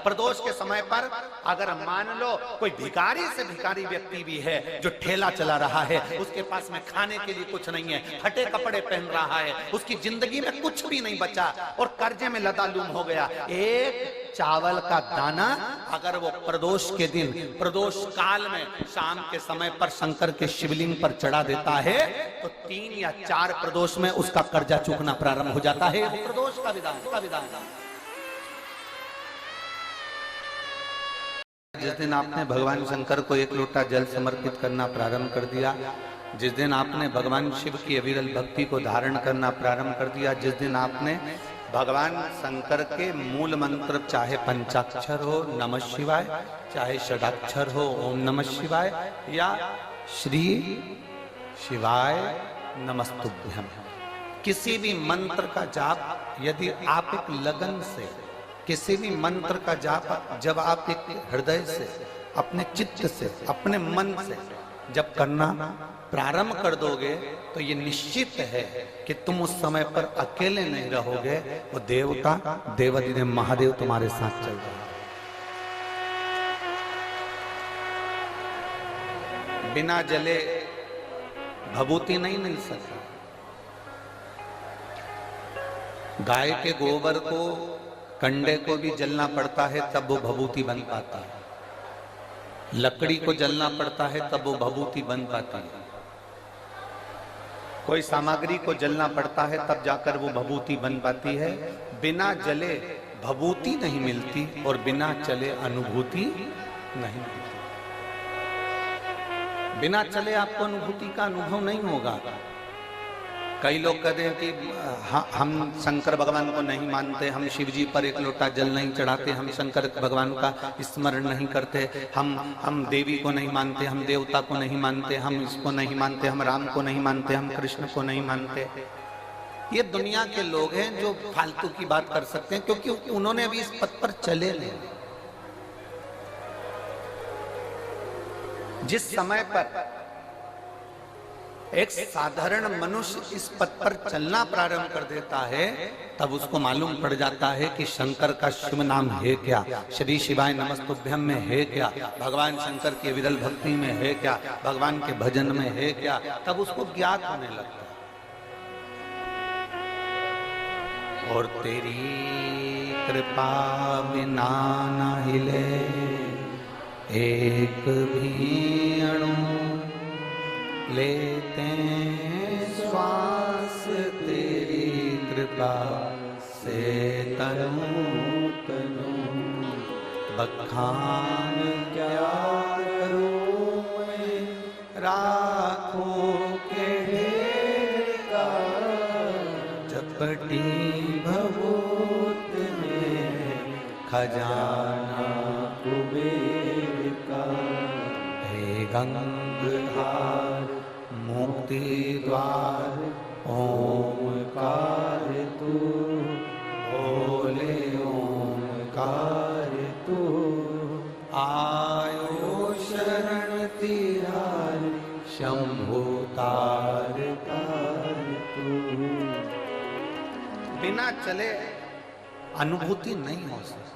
प्रदोष के समय पर अगर मान लो कोई भिखारी से भिखारी व्यक्ति भी है जो ठेला चला रहा है, उसके पास में खाने के लिए कुछ नहीं है, फटे कपड़े पहन रहा है, उसकी जिंदगी में कुछ भी नहीं बचा और कर्जे में लदालूम हो गया, एक चावल का दाना अगर वो प्रदोष के दिन, प्रदोष काल में शाम के समय पर शंकर के शिवलिंग पर चढ़ा देता है तो 3 या 4 प्रदोष में उसका कर्जा चूकना प्रारंभ हो जाता है। प्रदोष का विधान। जिस दिन आपने भगवान शंकर को 1 लोटा जल समर्पित करना प्रारंभ कर दिया, जिस दिन आपने भगवान शिव की अविरल भक्ति को धारण करना प्रारंभ कर दिया, जिस दिन आपने भगवान शंकर के मूल मंत्र चाहे पंचाक्षर हो नमः शिवाय, चाहे षडाक्षर हो ओम नमः शिवाय, या श्री शिवाय नमस्तुभ्यम, किसी भी मंत्र का जाप यदि आप एक लगन से, किसी भी मंत्र का जाप जब आप एक हृदय से, अपने चित्त से, अपने मन से जब करना प्रारंभ कर दोगे तो ये निश्चित है कि तुम उस समय पर अकेले नहीं रहोगे, वो देवता देवाधिदेव महादेव तुम्हारे साथ चल रहे हैं। बिना जले भभूति नहीं मिल सकती। गाय के गोबर को, कंडे को भी जलना पड़ता है तब वो भभूति बन पाता है, लकड़ी को जलना पड़ता है तब वो भभूति बन पाती है, कोई सामग्री को जलना पड़ता है तब जाकर वो भभूति बन पाती है। बिना जले भभूति नहीं मिलती और बिना चले अनुभूति नहीं मिलती। बिना चले आपको अनुभूति का अनुभव नहीं होगा। कई लोग कहते हैं कि हम शंकर भगवान को नहीं मानते, हम शिव जी पर 1 लोटा जल नहीं चढ़ाते, हम शंकर भगवान का स्मरण नहीं करते, हम देवी को नहीं मानते, हम देवता को नहीं मानते, हम इसको नहीं मानते, हम राम को नहीं मानते, हम कृष्ण को नहीं मानते। ये दुनिया के लोग हैं जो फालतू की बात कर सकते हैं, क्योंकि उन्होंने अभी इस पथ पर चले नहीं। जिस समय पर एक साधारण मनुष्य इस पथ पर चलना प्रारंभ कर देता है तब उसको मालूम पड़ जाता है कि शंकर का शिव नाम है क्या, श्री शिवाय नमस्तुभ्यम में है क्या, भगवान शंकर की विरल भक्ति में है क्या, भगवान के भजन में है क्या, तब उसको ज्ञात होने लगता है। और तेरी कृपा बिना न हिले एक भी अणु, लेते श्वास तेरी कृपा से तनु तनु, बखान क्या करूं मैं राखों के ढेर का, चपटी भभूत में खजाना कुबेर का, हे गंगाधर मुक्ति द्वार ओमकार तू, बोले ओमकार तू, आयो शरण तिहार शंभु तार तार तू। बिना चले अनुभूति नहीं हो सकती।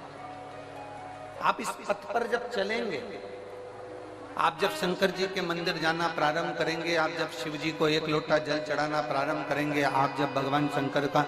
आप इस पथ पर जब चलेंगे, आप जब शंकर जी के मंदिर जाना प्रारंभ करेंगे, आप जब शिव जी को 1 लोटा जल चढ़ाना प्रारंभ करेंगे, आप जब भगवान शंकर का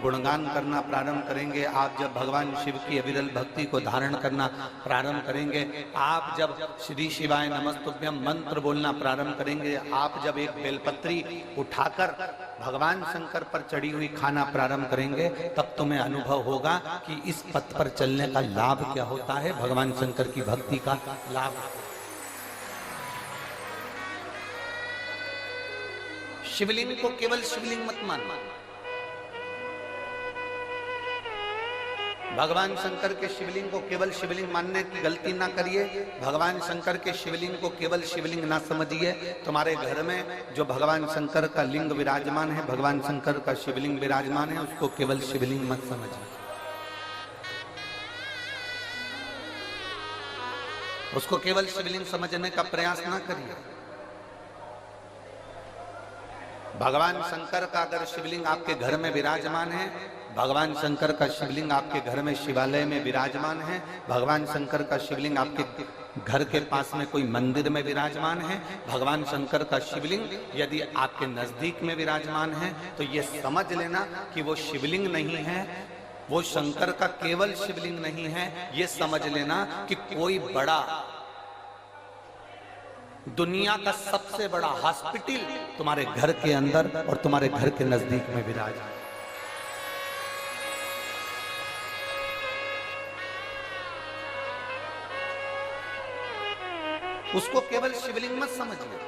गुणगान करना प्रारंभ करेंगे, आप जब भगवान शिव की अविरल भक्ति को धारण करना प्रारंभ करेंगे, आप जब श्री शिवाय नमस्तुभ्यम मंत्र बोलना प्रारंभ करेंगे, आप जब एक बेलपत्री उठाकर भगवान शंकर पर चढ़ी हुई खाना प्रारंभ करेंगे, तब तुम्हें अनुभव होगा कि इस पथ पर चलने का लाभ क्या होता है, भगवान शंकर की भक्ति का लाभ। शिवलिंग को केवल शिवलिंग मत मानना। भगवान शंकर के शिवलिंग को केवल शिवलिंग मानने की गलती ना करिए। भगवान शंकर के शिवलिंग को केवल शिवलिंग ना समझिए। तुम्हारे घर में जो भगवान शंकर का लिंग विराजमान है, भगवान शंकर का शिवलिंग विराजमान है, उसको केवल शिवलिंग मत समझिए। उसको केवल शिवलिंग समझने का प्रयास ना करिए। भगवान शंकर का अगर शिवलिंग आपके घर में विराजमान है, भगवान शंकर का शिवलिंग आपके घर में शिवालय में विराजमान है, भगवान शंकर का शिवलिंग आपके घर के पास में कोई मंदिर में विराजमान है, भगवान शंकर का शिवलिंग यदि आपके नजदीक में विराजमान है, तो ये समझ लेना कि वो शिवलिंग नहीं है, वो शंकर का केवल शिवलिंग नहीं है। ये समझ लेना कि कोई बड़ा दुनिया का सबसे बड़ा हॉस्पिटल तुम्हारे घर के अंदर और तुम्हारे घर के नजदीक में विराजमान। उसको केवल शिवलिंग मत समझिए,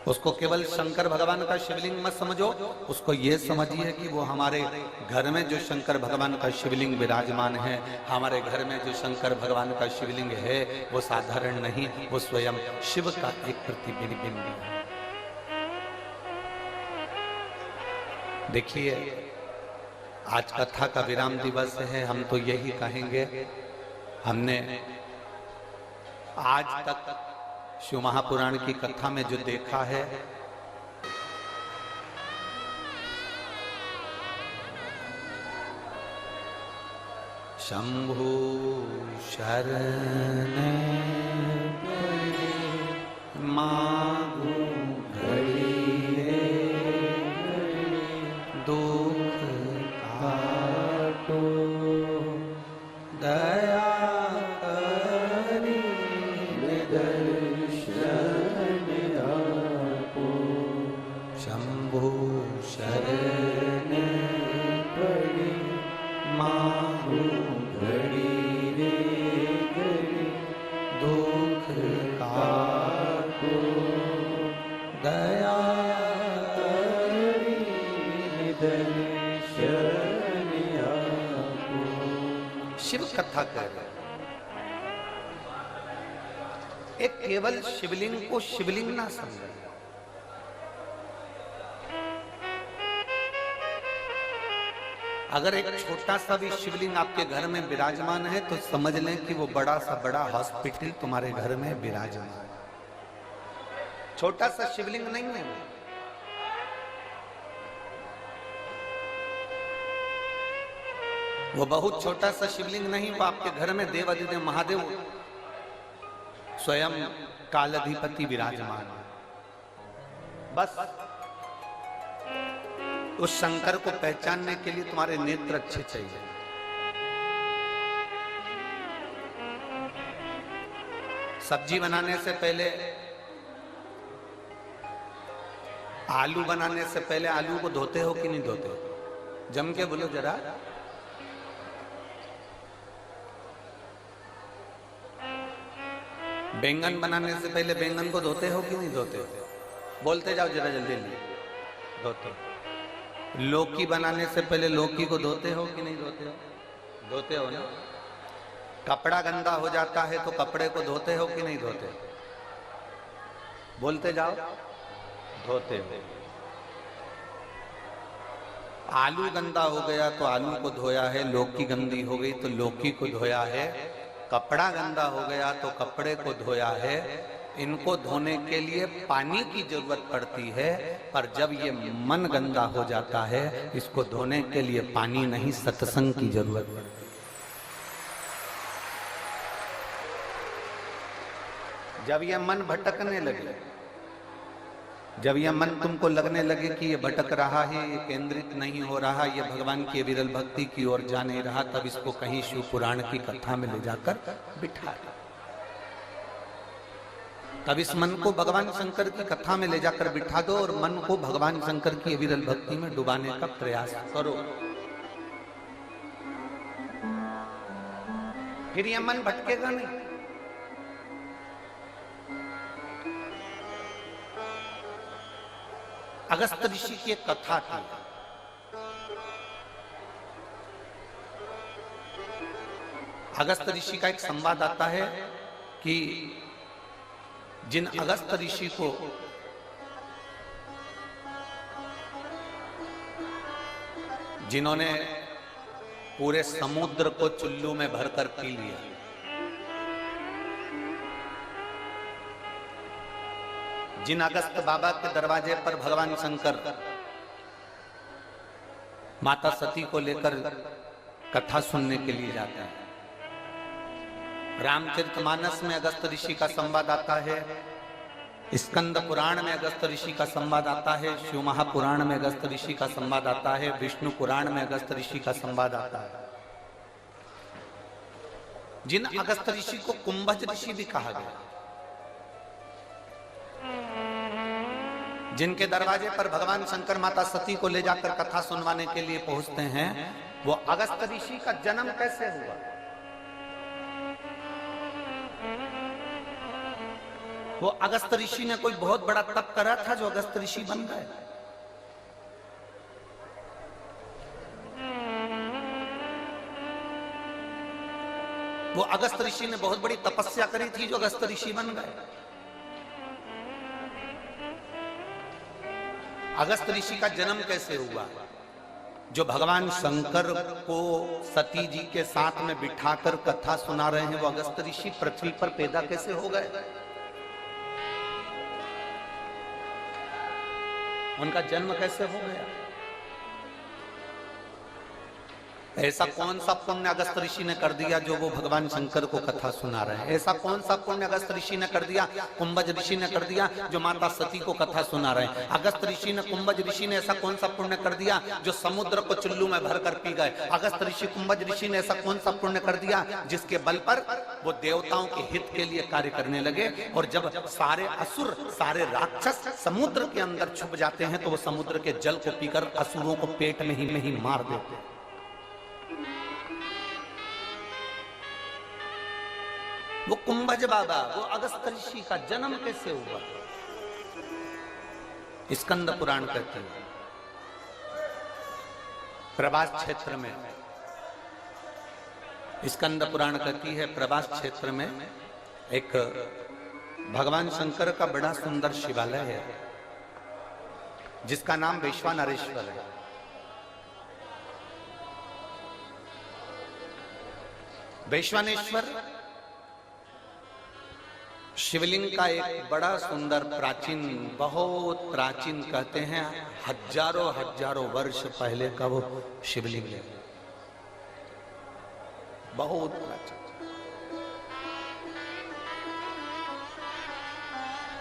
उसको केवल शंकर भगवान का शिवलिंग मत समझो, उसको ये समझिए कि वो हमारे घर में जो शंकर भगवान का शिवलिंग विराजमान है, हमारे घर में जो शंकर भगवान का शिवलिंग है वो साधारण नहीं, वो स्वयं शिव का एक प्रतिबिंब है। देखिए, आज कथा का विराम दिवस है, हम तो यही कहेंगे, हमने आज तक शिव महापुराण की कथा में जो देखा है, शंभु शरण मागु घड़िए दुख काटो दया शिव कथा कर रहे। एक केवल शिवलिंग को शिवलिंग ना समझे, अगर एक छोटा सा भी शिवलिंग आपके घर में विराजमान है तो समझ लें कि वो बड़ा सा बड़ा हॉस्पिटल तुम्हारे घर में विराजमान है। छोटा सा शिवलिंग नहीं है वो बहुत छोटा सा शिवलिंग नहीं, वो आपके घर में देव अधिदेव महादेव स्वयं कालाधिपति विराजमान है। बस उस शंकर को पहचानने के लिए तुम्हारे नेत्र अच्छे चाहिए। सब्जी बनाने से पहले, आलू बनाने से पहले आलू को धोते हो कि नहीं धोते? जम के बोलो जरा। बैंगन बनाने से पहले बैंगन को धोते हो कि नहीं धोते? बोलते जाओ जरा जल्दी जल्दी। धोते। लौकी बनाने से पहले लौकी को धोते हो कि नहीं धोते हो? धोते हो ना। कपड़ा गंदा हो जाता है तो कपड़े को धोते हो कि नहीं धोते? बोलते जाओ। धोते हो। आलू गंदा हो गया तो आलू को धोया है, लौकी गंदी हो गई तो लौकी को धोया है, कपड़ा गंदा हो गया तो कपड़े को धोया है। इनको धोने के लिए पानी की जरूरत पड़ती है, पर जब ये मन गंदा हो जाता है इसको धोने के लिए पानी नहीं, सत्संग की जरूरत पड़ती है। जब यह मन भटकने लगे, जब यह मन तुमको लगने लगे कि ये भटक रहा है, ये केंद्रित नहीं हो रहा, ये भगवान की विरल भक्ति की ओर जा नहीं रहा, तब इसको कहीं शिव पुराण की कथा में ले जाकर बिठा दो। तब इस मन को भगवान शंकर की कथा में ले जाकर बिठा दो और मन को भगवान शंकर की विरल भक्ति में डुबाने का प्रयास करो। फिर यह मन भटकेगा नहीं। अगस्त ऋषि की एक कथा थी। अगस्त ऋषि का एक संवाद आता है कि जिन अगस्त ऋषि को जिन्होंने पूरे समुद्र को चुल्लू में भरकर पी लिया, जिन अगस्त बाबा के दरवाजे पर भगवान शंकर माता सती को लेकर कथा सुनने के लिए जाते हैं। रामचरितमानस में अगस्त ऋषि का संवाद आता है, स्कंद पुराण में अगस्त ऋषि का संवाद आता है, शिव महापुराण में अगस्त ऋषि का संवाद आता है, विष्णु पुराण में अगस्त ऋषि का संवाद आता है। जिन अगस्त ऋषि को कुंभज ऋषि भी कहा गया, जिनके दरवाजे पर भगवान शंकर माता सती को ले जाकर कथा सुनवाने के लिए पहुंचते हैं, वो अगस्त ऋषि का जन्म कैसे हुआ? वो अगस्त ऋषि ने कोई बहुत बड़ा तप करा था जो अगस्त ऋषि बन गए? वो अगस्त ऋषि ने बहुत बड़ी तपस्या करी थी जो अगस्त ऋषि बन गए? अगस्त ऋषि का जन्म कैसे हुआ? जो भगवान शंकर को सती जी के साथ में बिठाकर कथा सुना रहे हैं, वो अगस्त ऋषि पृथ्वी पर पैदा कैसे हो गए? उनका जन्म कैसे हो गया? ऐसा कौन सा पुण्य अगस्त ऋषि ने कर दिया जो वो भगवान शंकर को कथा सुना रहे हैं? ऐसा कौन सा पुण्य अगस्त ऋषि ने कर दिया, कुंभज ऋषि ने कर दिया जो माता सती को कथा सुना रहे हैं? अगस्त ऋषि ने, कुंभज ऋषि ने ऐसा कौन सा पुण्य कर दिया जो समुद्र को चुल्लू में भरकर पी गए? अगस्त ऋषि, कुंभज ऋषि ने ऐसा कौन सा पुण्य कर दिया जिसके बल पर वो देवताओं के हित के लिए कार्य करने लगे? और जब सारे असुर, सारे राक्षस समुद्र के अंदर छुप जाते हैं तो वो समुद्र के जल को पीकर असुरों को पेट में ही मार देते हैं। वो कुंभज बाबा, वो अगस्त ऋषि का जन्म कैसे हुआ? स्कंद पुराण कहते हैं, प्रभास क्षेत्र में, स्कंद पुराण कहती है प्रभास क्षेत्र में एक भगवान शंकर का बड़ा सुंदर शिवालय है जिसका नाम वैश्वानरेश्वर है। वैश्वानेश्वर शिवलिंग का एक बड़ा सुंदर प्राचीन, बहुत प्राचीन, कहते हैं हजारों वर्ष पहले का वो शिवलिंग है, बहुत प्राचीन।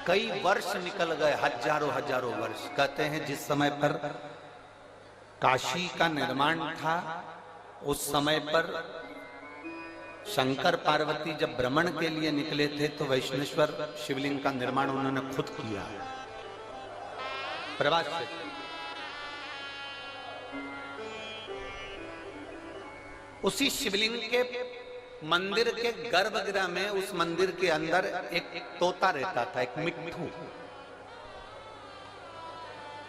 कई वर्ष निकल गए, हजारों वर्ष। कहते हैं जिस समय पर काशी का निर्माण था उस समय पर शंकर पार्वती जब भ्रमण के लिए निकले थे तो वैष्णेश्वर शिवलिंग का निर्माण उन्होंने खुद किया प्रवास से। उसी शिवलिंग के मंदिर के गर्भगृह में, उस मंदिर के अंदर एक तोता रहता था, एक मिट्ठू,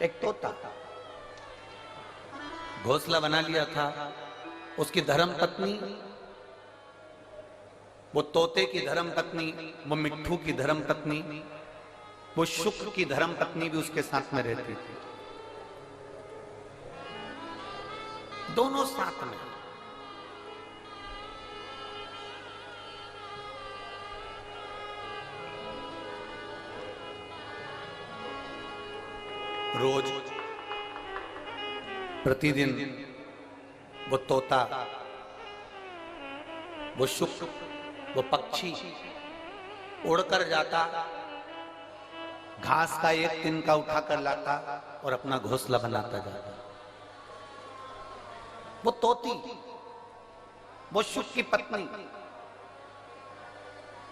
एक तोता घोंसला बना लिया था। उसकी धर्म पत्नी, वो तोते की धर्म पत्नी, वो मिट्ठू की धर्म पत्नी, वो शुक्र की धर्म पत्नी भी उसके साथ में रहती थी। दोनों साथ में। रोज प्रतिदिन वो तोता, वो शुक्र, वो पक्षी उड़कर जाता, घास का एक तिनका उठाकर लाता और अपना घोंसला बनाता जाता। वो तोती, वो शुक्र की पत्नी,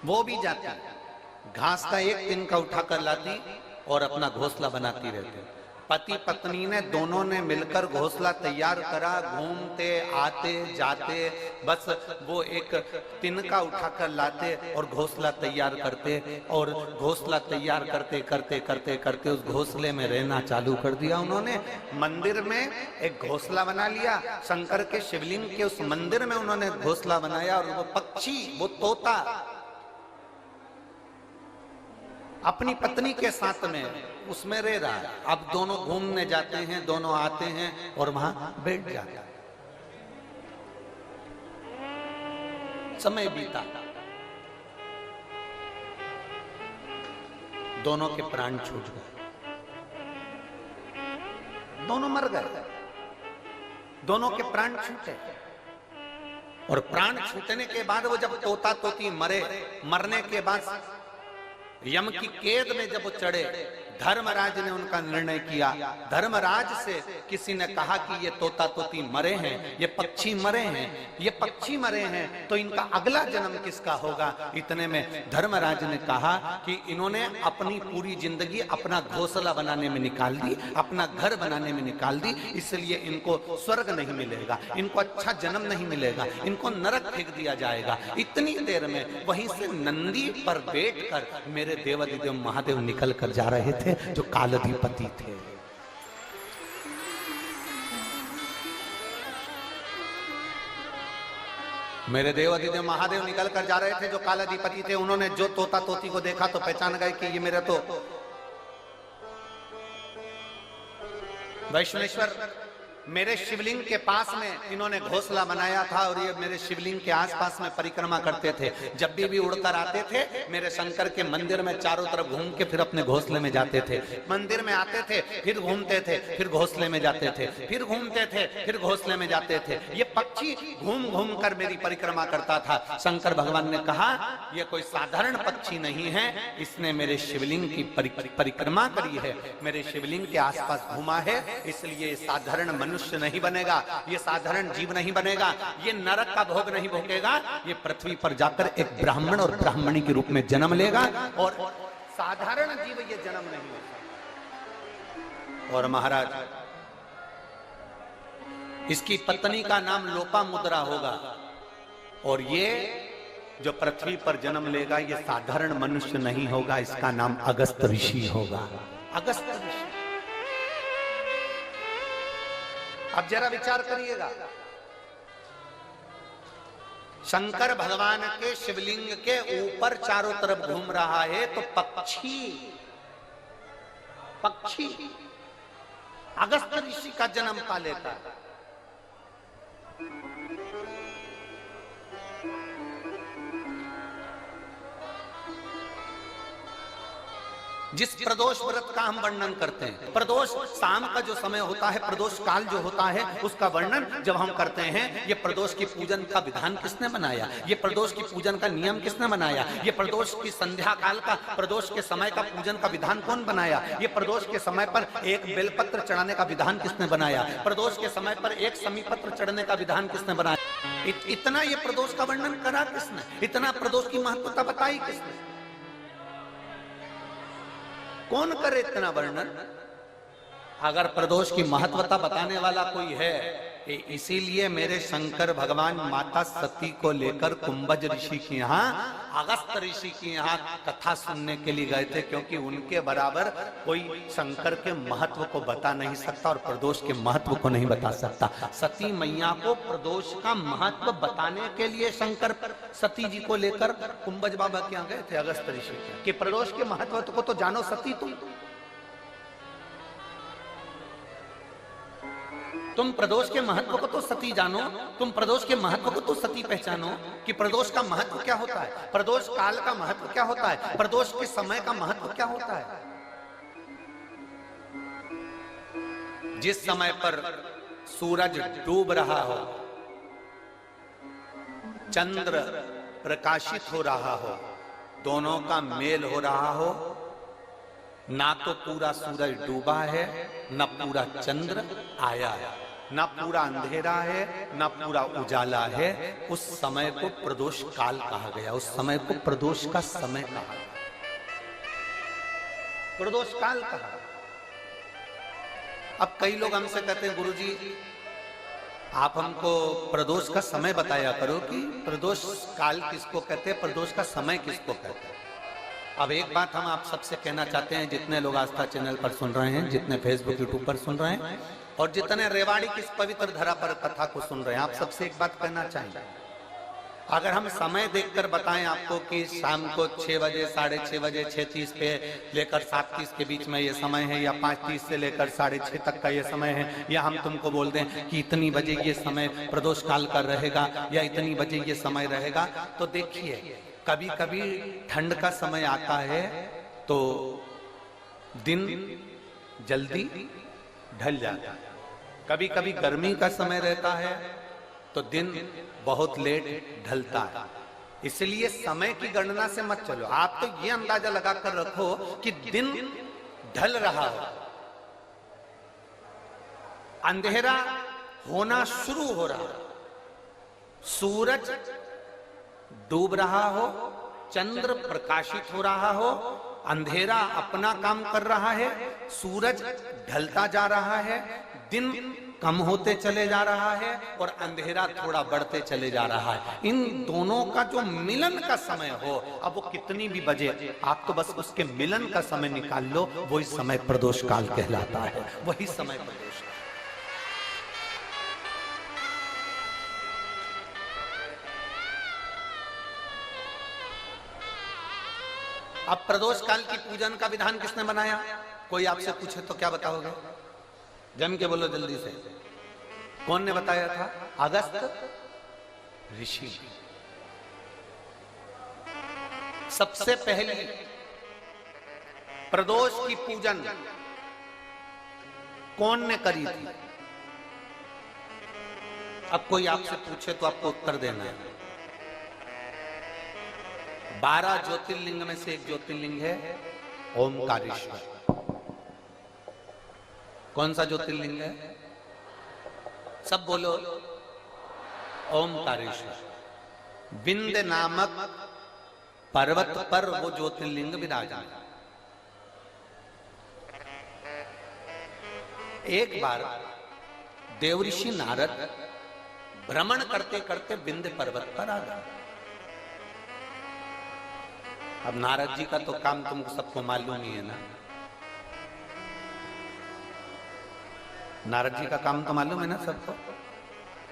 वो भी जाती, घास का एक तिनका उठाकर लाती और अपना घोंसला बनाती रहती। पति पत्नी ने दोनों ने मिलकर घोंसला तैयार करा, घूमते आते जाते, बस वो एक तिनका उठाकर लाते और घोंसला तैयार करते, और घोंसला तैयार करते करते करते करते उस घोंसले में रहना चालू कर दिया उन्होंने। मंदिर में एक घोंसला बना लिया, शंकर के शिवलिंग के उस मंदिर में उन्होंने घोंसला बनाया, और वो पक्षी, वो तोता अपनी पत्नी के साथ में उसमें रह रहा है। अब दोनों घूमने जाते हैं, दोनों आते हैं और वहां बैठ जाते हैं। समय बीता, दोनों के प्राण छूट गए, दोनों मर गए। दोनों के प्राण छूटे, और प्राण छूटने के बाद वो जब तोता तोती मरने के बाद यम की कैद में जब वो चढ़े, धर्मराज ने उनका निर्णय किया। धर्मराज से किसी ने कहा कि ये तोता तोती मरे हैं, ये पक्षी मरे हैं, ये पक्षी मरे हैं, तो इनका अगला जन्म किसका होगा। इतने में धर्मराज ने कहा कि इन्होंने अपनी पूरी जिंदगी अपना घोंसला बनाने में निकाल दी, अपना घर बनाने में निकाल दी, इसलिए इनको स्वर्ग नहीं मिलेगा, इनको अच्छा जन्म नहीं मिलेगा, इनको नरक फेंक दिया जाएगा। इतनी देर में वहीं से नंदी पर बैठकर मेरे देवाधिदेव महादेव निकल कर जा रहे थे, जो कालाधिपति थे। मेरे देवाधिदेव महादेव निकल कर जा रहे थे, जो कालाधिपति थे। उन्होंने जो तोता तोती को देखा तो पहचान गए कि ये मेरे तो वैष्णवेश्वर, मेरे शिवलिंग के पास में इन्होंने घोंसला बनाया था, और ये मेरे शिवलिंग के आसपास में परिक्रमा करते थे। जब भी उड़कर आते थे मेरे शंकर के मंदिर में चारों तरफ घूम के फिर अपने घोंसले में जाते थे। मंदिर में आते थे, फिर घूमते थे, फिर घोंसले में जाते थे, फिर घूमते थे, फिर घोंसले में जाते थे। ये पक्षी घूम घूम कर मेरी परिक्रमा करता था। शंकर भगवान ने कहा यह कोई साधारण पक्षी नहीं है, इसने मेरे शिवलिंग की परिक्रमा करी है, मेरे शिवलिंग के आसपास घूमा है, इसलिए साधारण मनुष्य नहीं बनेगा, ये साधारण जीव नहीं बनेगा, ये नरक का भोग नहीं भोगेगा, ये पृथ्वी पर जाकर एक ब्राह्मण और ब्राह्मणी के रूप में जन्म लेगा, और साधारण जीव ये जन्म नहीं लेगा। और महाराज, इसकी पत्नी का नाम लोपामुद्रा होगा, और ये जो पृथ्वी पर जन्म लेगा ये साधारण मनुष्य नहीं होगा, इसका नाम अगस्त ऋषि होगा। अगस्त ऋषि। अब जरा विचार करिएगा, शंकर भगवान के शिवलिंग के ऊपर चारों तरफ घूम रहा है, तो पक्षी अगस्त ऋषि का जन्म पा लेता है। जिस प्रदोष व्रत का हम वर्णन करते हैं, प्रदोष शाम का जो समय होता है, प्रदोष काल जो होता है, उसका वर्णन जब हम करते हैं, ये प्रदोष की पूजन का विधान किसने बनाया, ये प्रदोष की पूजन का नियम किसने बनाया, ये प्रदोष की संध्या काल का, प्रदोष के समय का पूजन का विधान कौन बनाया, ये प्रदोष के समय पर एक बेलपत्र चढ़ाने का विधान किसने बनाया, प्रदोष के समय पर एक समीपत्र चढ़ने का विधान किसने बनाया। इतना ये प्रदोष का वर्णन करा किसने, इतना प्रदोष की महत्वता बताई किसने, कौन करे इतना वर्णन। अगर प्रदोष की महत्वता बताने वाला कोई है, इसीलिए मेरे शंकर भगवान माता सती को लेकर कुंभज ऋषि के यहाँ, अगस्त ऋषि के यहाँ कथा सुनने के लिए गए थे, क्योंकि उनके बराबर कोई शंकर के महत्व को बता नहीं सकता और प्रदोष के महत्व को नहीं बता सकता। सती मैया को प्रदोष का महत्व बताने के लिए शंकर सती जी को लेकर कुंभज बाबा के यहाँ गए थे, अगस्त ऋषि के, कि प्रदोष के महत्व को तो जानो सती, तुम प्रदोष के महत्व को तो सती जानो, तुम प्रदोष के महत्व को तो सती पहचानो, कि प्रदोष का महत्व क्या होता है, प्रदोष काल का महत्व क्या होता है, प्रदोष के समय का महत्व क्या होता है। जिस समय पर सूरज डूब रहा हो, चंद्र प्रकाशित हो रहा हो, दोनों का मेल हो रहा हो, ना तो पूरा सूरज डूबा है, ना पूरा चंद्र आया है, ना पूरा अंधेरा है, ना पूरा उजाला है, उस समय को प्रदोष काल कहा गया, उस समय को प्रदोष का समय कहा गया, प्रदोष काल कहा। अब कई लोग हमसे कहते हैं, गुरुजी आप हमको प्रदोष का समय बताया करो कि प्रदोष काल किसको कहते हैं, प्रदोष का समय किसको कहते हैं। अब एक बात हम आप सबसे कहना चाहते हैं, जितने लोग आस्था चैनल पर सुन रहे हैं, जितने फेसबुक यूट्यूब पर सुन रहे हैं, और जितने रेवाड़ी की इस पवित्र धरा पर कथा को सुन रहे हैं, आप सबसे एक बात कहना चाहेंगे, अगर हम समय देखकर बताएं आपको कि शाम को 6 बजे, 6:30 बजे, 6:30 पे लेकर 7:30 के बीच में ये समय है, या 5:30 से लेकर 6:30 तक का ये समय है, या हम तुमको बोल दें कि इतनी बजे ये समय प्रदोष काल का रहेगा, या इतनी बजे ये समय रहेगा, तो देखिए कभी कभी ठंड का समय आता है तो दिन जल्दी ढल जाता है, कभी कभी गर्मी का समय रहता है तो दिन बहुत लेट ढलता है, इसलिए समय की गणना से मत चलो। आप तो ये अंदाजा लगाकर रखो कि दिन ढल रहा हो, अंधेरा होना शुरू हो रहा हो, सूरज डूब रहा हो, चंद्र प्रकाशित हो रहा हो, अंधेरा अपना काम कर रहा है, सूरज ढलता जा रहा है, दिन कम होते चले जा रहा है और अंधेरा थोड़ा बढ़ते चले जा रहा है। इन दोनों का जो मिलन का समय हो, अब वो कितनी भी बजे, आप तो बस उसके मिलन का समय निकाल लो, वही समय प्रदोष काल कहलाता है, वही समय प्रदोष काल। अब प्रदोष काल की पूजन का विधान किसने बनाया? कोई आपसे पूछे तो क्या बताओगे? जम के बोलो जल्दी से, कौन ने बताया था? अगस्त ऋषि। सबसे पहले प्रदोष की पूजन कौन ने करी थी? अब कोई आपसे पूछे तो आपको उत्तर देना है। 12 ज्योतिर्लिंग में से एक ज्योतिर्लिंग है ओमकारेश्वर। कौन सा ज्योतिर्लिंग है? सब बोलो। ओमकारेश्वर। विंध्य नामक पर्वत पर वो ज्योतिर्लिंग विराजमान। एक बार देवऋषि नारद भ्रमण करते करते विंध्य पर्वत पर आ गए। अब नारद जी का तो काम तुमको सबको मालूम ही है ना। नारद जी का काम तो मालूम है ना सबको,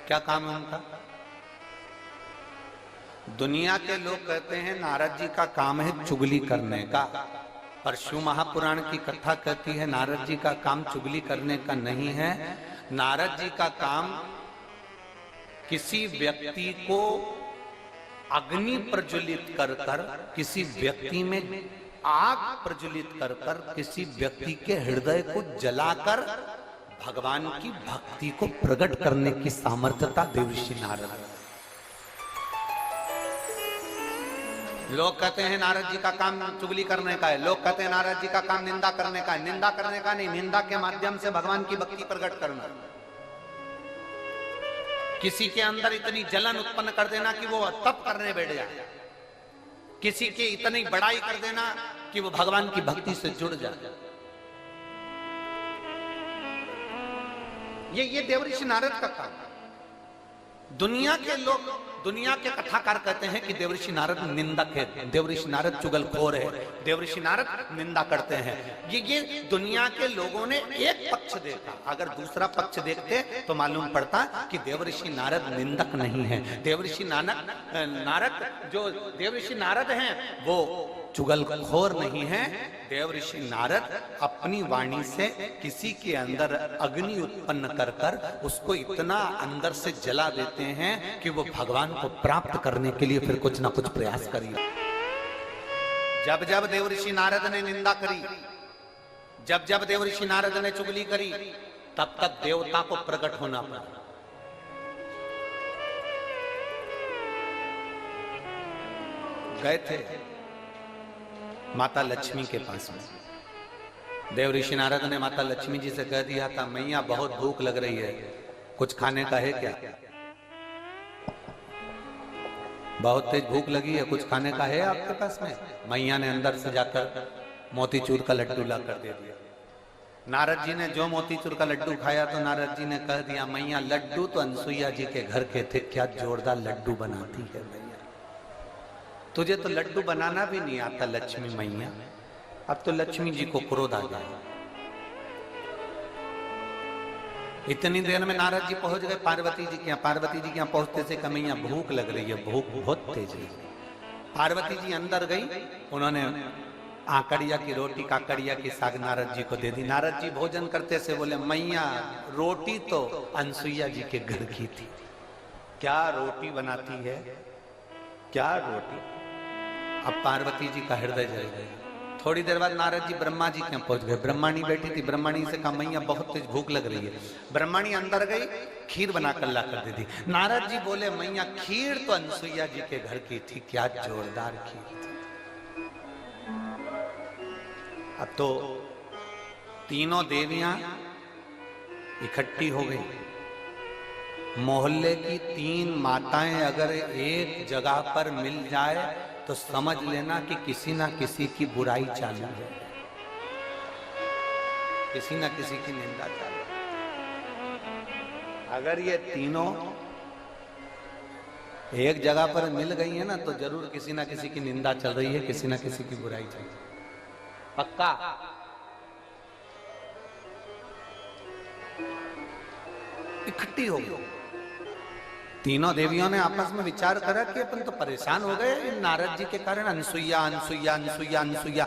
क्या काम है उनका? दुनिया के लोग कहते हैं नारद जी का काम है चुगली करने का, पर शिव महापुराण की कथा कहती है नारद जी का काम चुगली करने का नहीं है। नारद जी का काम किसी व्यक्ति को अग्नि प्रज्वलित कर कर, किसी व्यक्ति में आग प्रज्वलित कर कर, किसी व्यक्ति के हृदय को जलाकर भगवान की भक्ति को प्रकट करने की सामर्थ्यता देवऋषि नारद। लोग कहते हैं नारद जी का काम चुगली करने का है, लोग कहते हैं नारद जी का काम निंदा करने का है। निंदा करने का नहीं, निंदा के माध्यम से भगवान की भक्ति प्रकट करना। किसी के अंदर इतनी जलन उत्पन्न कर देना कि वो तप करने बैठ जाए, किसी के इतनी बड़ाई कर देना कि वो भगवान की भक्ति से जुड़ जाए। ये देवऋषि नारद का काम। दुनिया के लोग, दुनिया के कथाकार कहते हैं कि देवऋषि नारद निंदक है, देवऋषि नारद चुगलखोर है, देवऋषि नारद निंदा करते हैं। ये दुनिया के लोगों ने एक पक्ष देखा। अगर दूसरा पक्ष देखते तो मालूम पड़ता कि देवऋषि नारद निंदक नहीं है। देवऋषि नारद जो देवऋषि नारद हैं वो चुगलखोर नहीं है। देवऋषि नारद अपनी वाणी से किसी के अंदर अग्नि उत्पन्न कर कर उसको इतना अंदर से जला देते हैं कि वो भगवान को प्राप्त करने के लिए फिर कुछ ना कुछ प्रयास करिए। जब जब देवऋषि नारद ने निंदा करी, जब जब देवऋषि नारद ने चुगली करी, तब तक देवता को प्रकट होना पड़ा। गए थे माता लक्ष्मी के पास में। देवऋषि नारद ने माता लक्ष्मी जी से कह दिया था, मैया बहुत भूख लग रही है, कुछ खाने का है क्या? बहुत तेज भूख लगी है, कुछ खाने का है आपके पास में? मैया ने अंदर से जाकर मोतीचूर का लड्डू ला कर दे दिया। नारद जी ने जो मोतीचूर का लड्डू खाया तो नारद जी ने कह दिया, मैया लड्डू तो अनसुईया जी के घर के थे, क्या जोरदार लड्डू बनाती है मैया, तुझे तो लड्डू बनाना भी नहीं आता लक्ष्मी मैया। अब तो लक्ष्मी जी को क्रोध आ गया। इतनी देर में नारद जी पहुंच गए पार्वती जी के यहाँ। पार्वती जी के यहाँ पहुंचते से कमैया भूख लग रही है, भूख बहुत तेज है। पार्वती जी अंदर गई, उन्होंने आकड़िया की रोटी काकड़िया की साग नारद जी को दे दी। नारद जी भोजन करते से बोले, मैया रोटी तो अनसुईया जी के घर की थी, क्या रोटी बनाती है, क्या रोटी। अब पार्वती जी का हृदय जल गया। थोड़ी देर बाद नारद जी ब्रह्मा जी के यहाँ पहुंच गए। ब्रह्माणी बैठी थी, ब्रह्माणी से कहा मैया बहुत तेज भूख लग रही है। ब्रह्माणी अंदर गई, खीर बनाकर ला कर दे दी। नारद जी बोले मैया खीर तो अनसुईया जी के घर की थी, क्या जोरदार खीर थी। अब तो तीनों देवियां इकट्ठी हो गई। मोहल्ले की 3 माताएं अगर एक जगह पर मिल जाए तो समझ लेना कि किसी ना किसी की बुराई चालू है, किसी ना किसी की निंदा चालू है। अगर ये तीनों एक जगह पर मिल गई है ना तो जरूर किसी ना किसी की निंदा चल रही है, किसी ना किसी की बुराई चल रही है, पक्का। इकट्ठी हो गई। तीनों देवियों ने आपस में विचार करा कि अपन तो परेशान हो गए नारद जी के कारण। अनसुईया अनसुईया अनसुईया अनसुईया,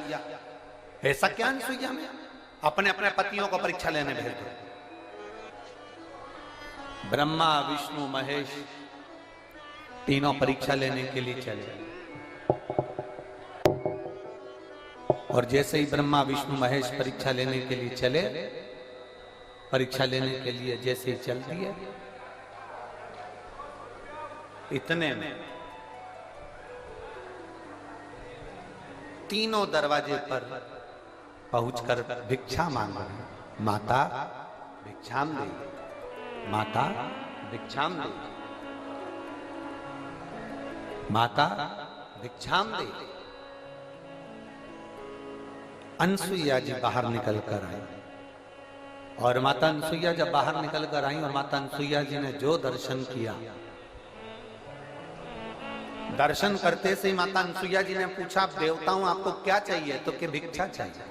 ऐसा क्या अनसुईया में? अपने अपने पतियों को परीक्षा लेने भेज दो। ब्रह्मा विष्णु महेश तीनों परीक्षा लेने के लिए चले। और जैसे ही ब्रह्मा विष्णु महेश परीक्षा लेने के लिए चले, परीक्षा लेने के लिए जैसे ही चल दिए, इतने में तीनों दरवाजे पर पहुंचकर भिक्षा मांग रहे हैं। माता भिक्षाम दे, माता भिक्षाम दे, माता भिक्षाम दे। अनसुईया जी बाहर निकल कर आई और माता अनसुईया जब बाहर निकल कर आई और माता अनसुईया जी ने जो दर्शन किया, दर्शन करते से ही माता अनसुईया जी ने पूछा देवताओं आपको क्या चाहिए? तो कि भिक्षा चाहिए।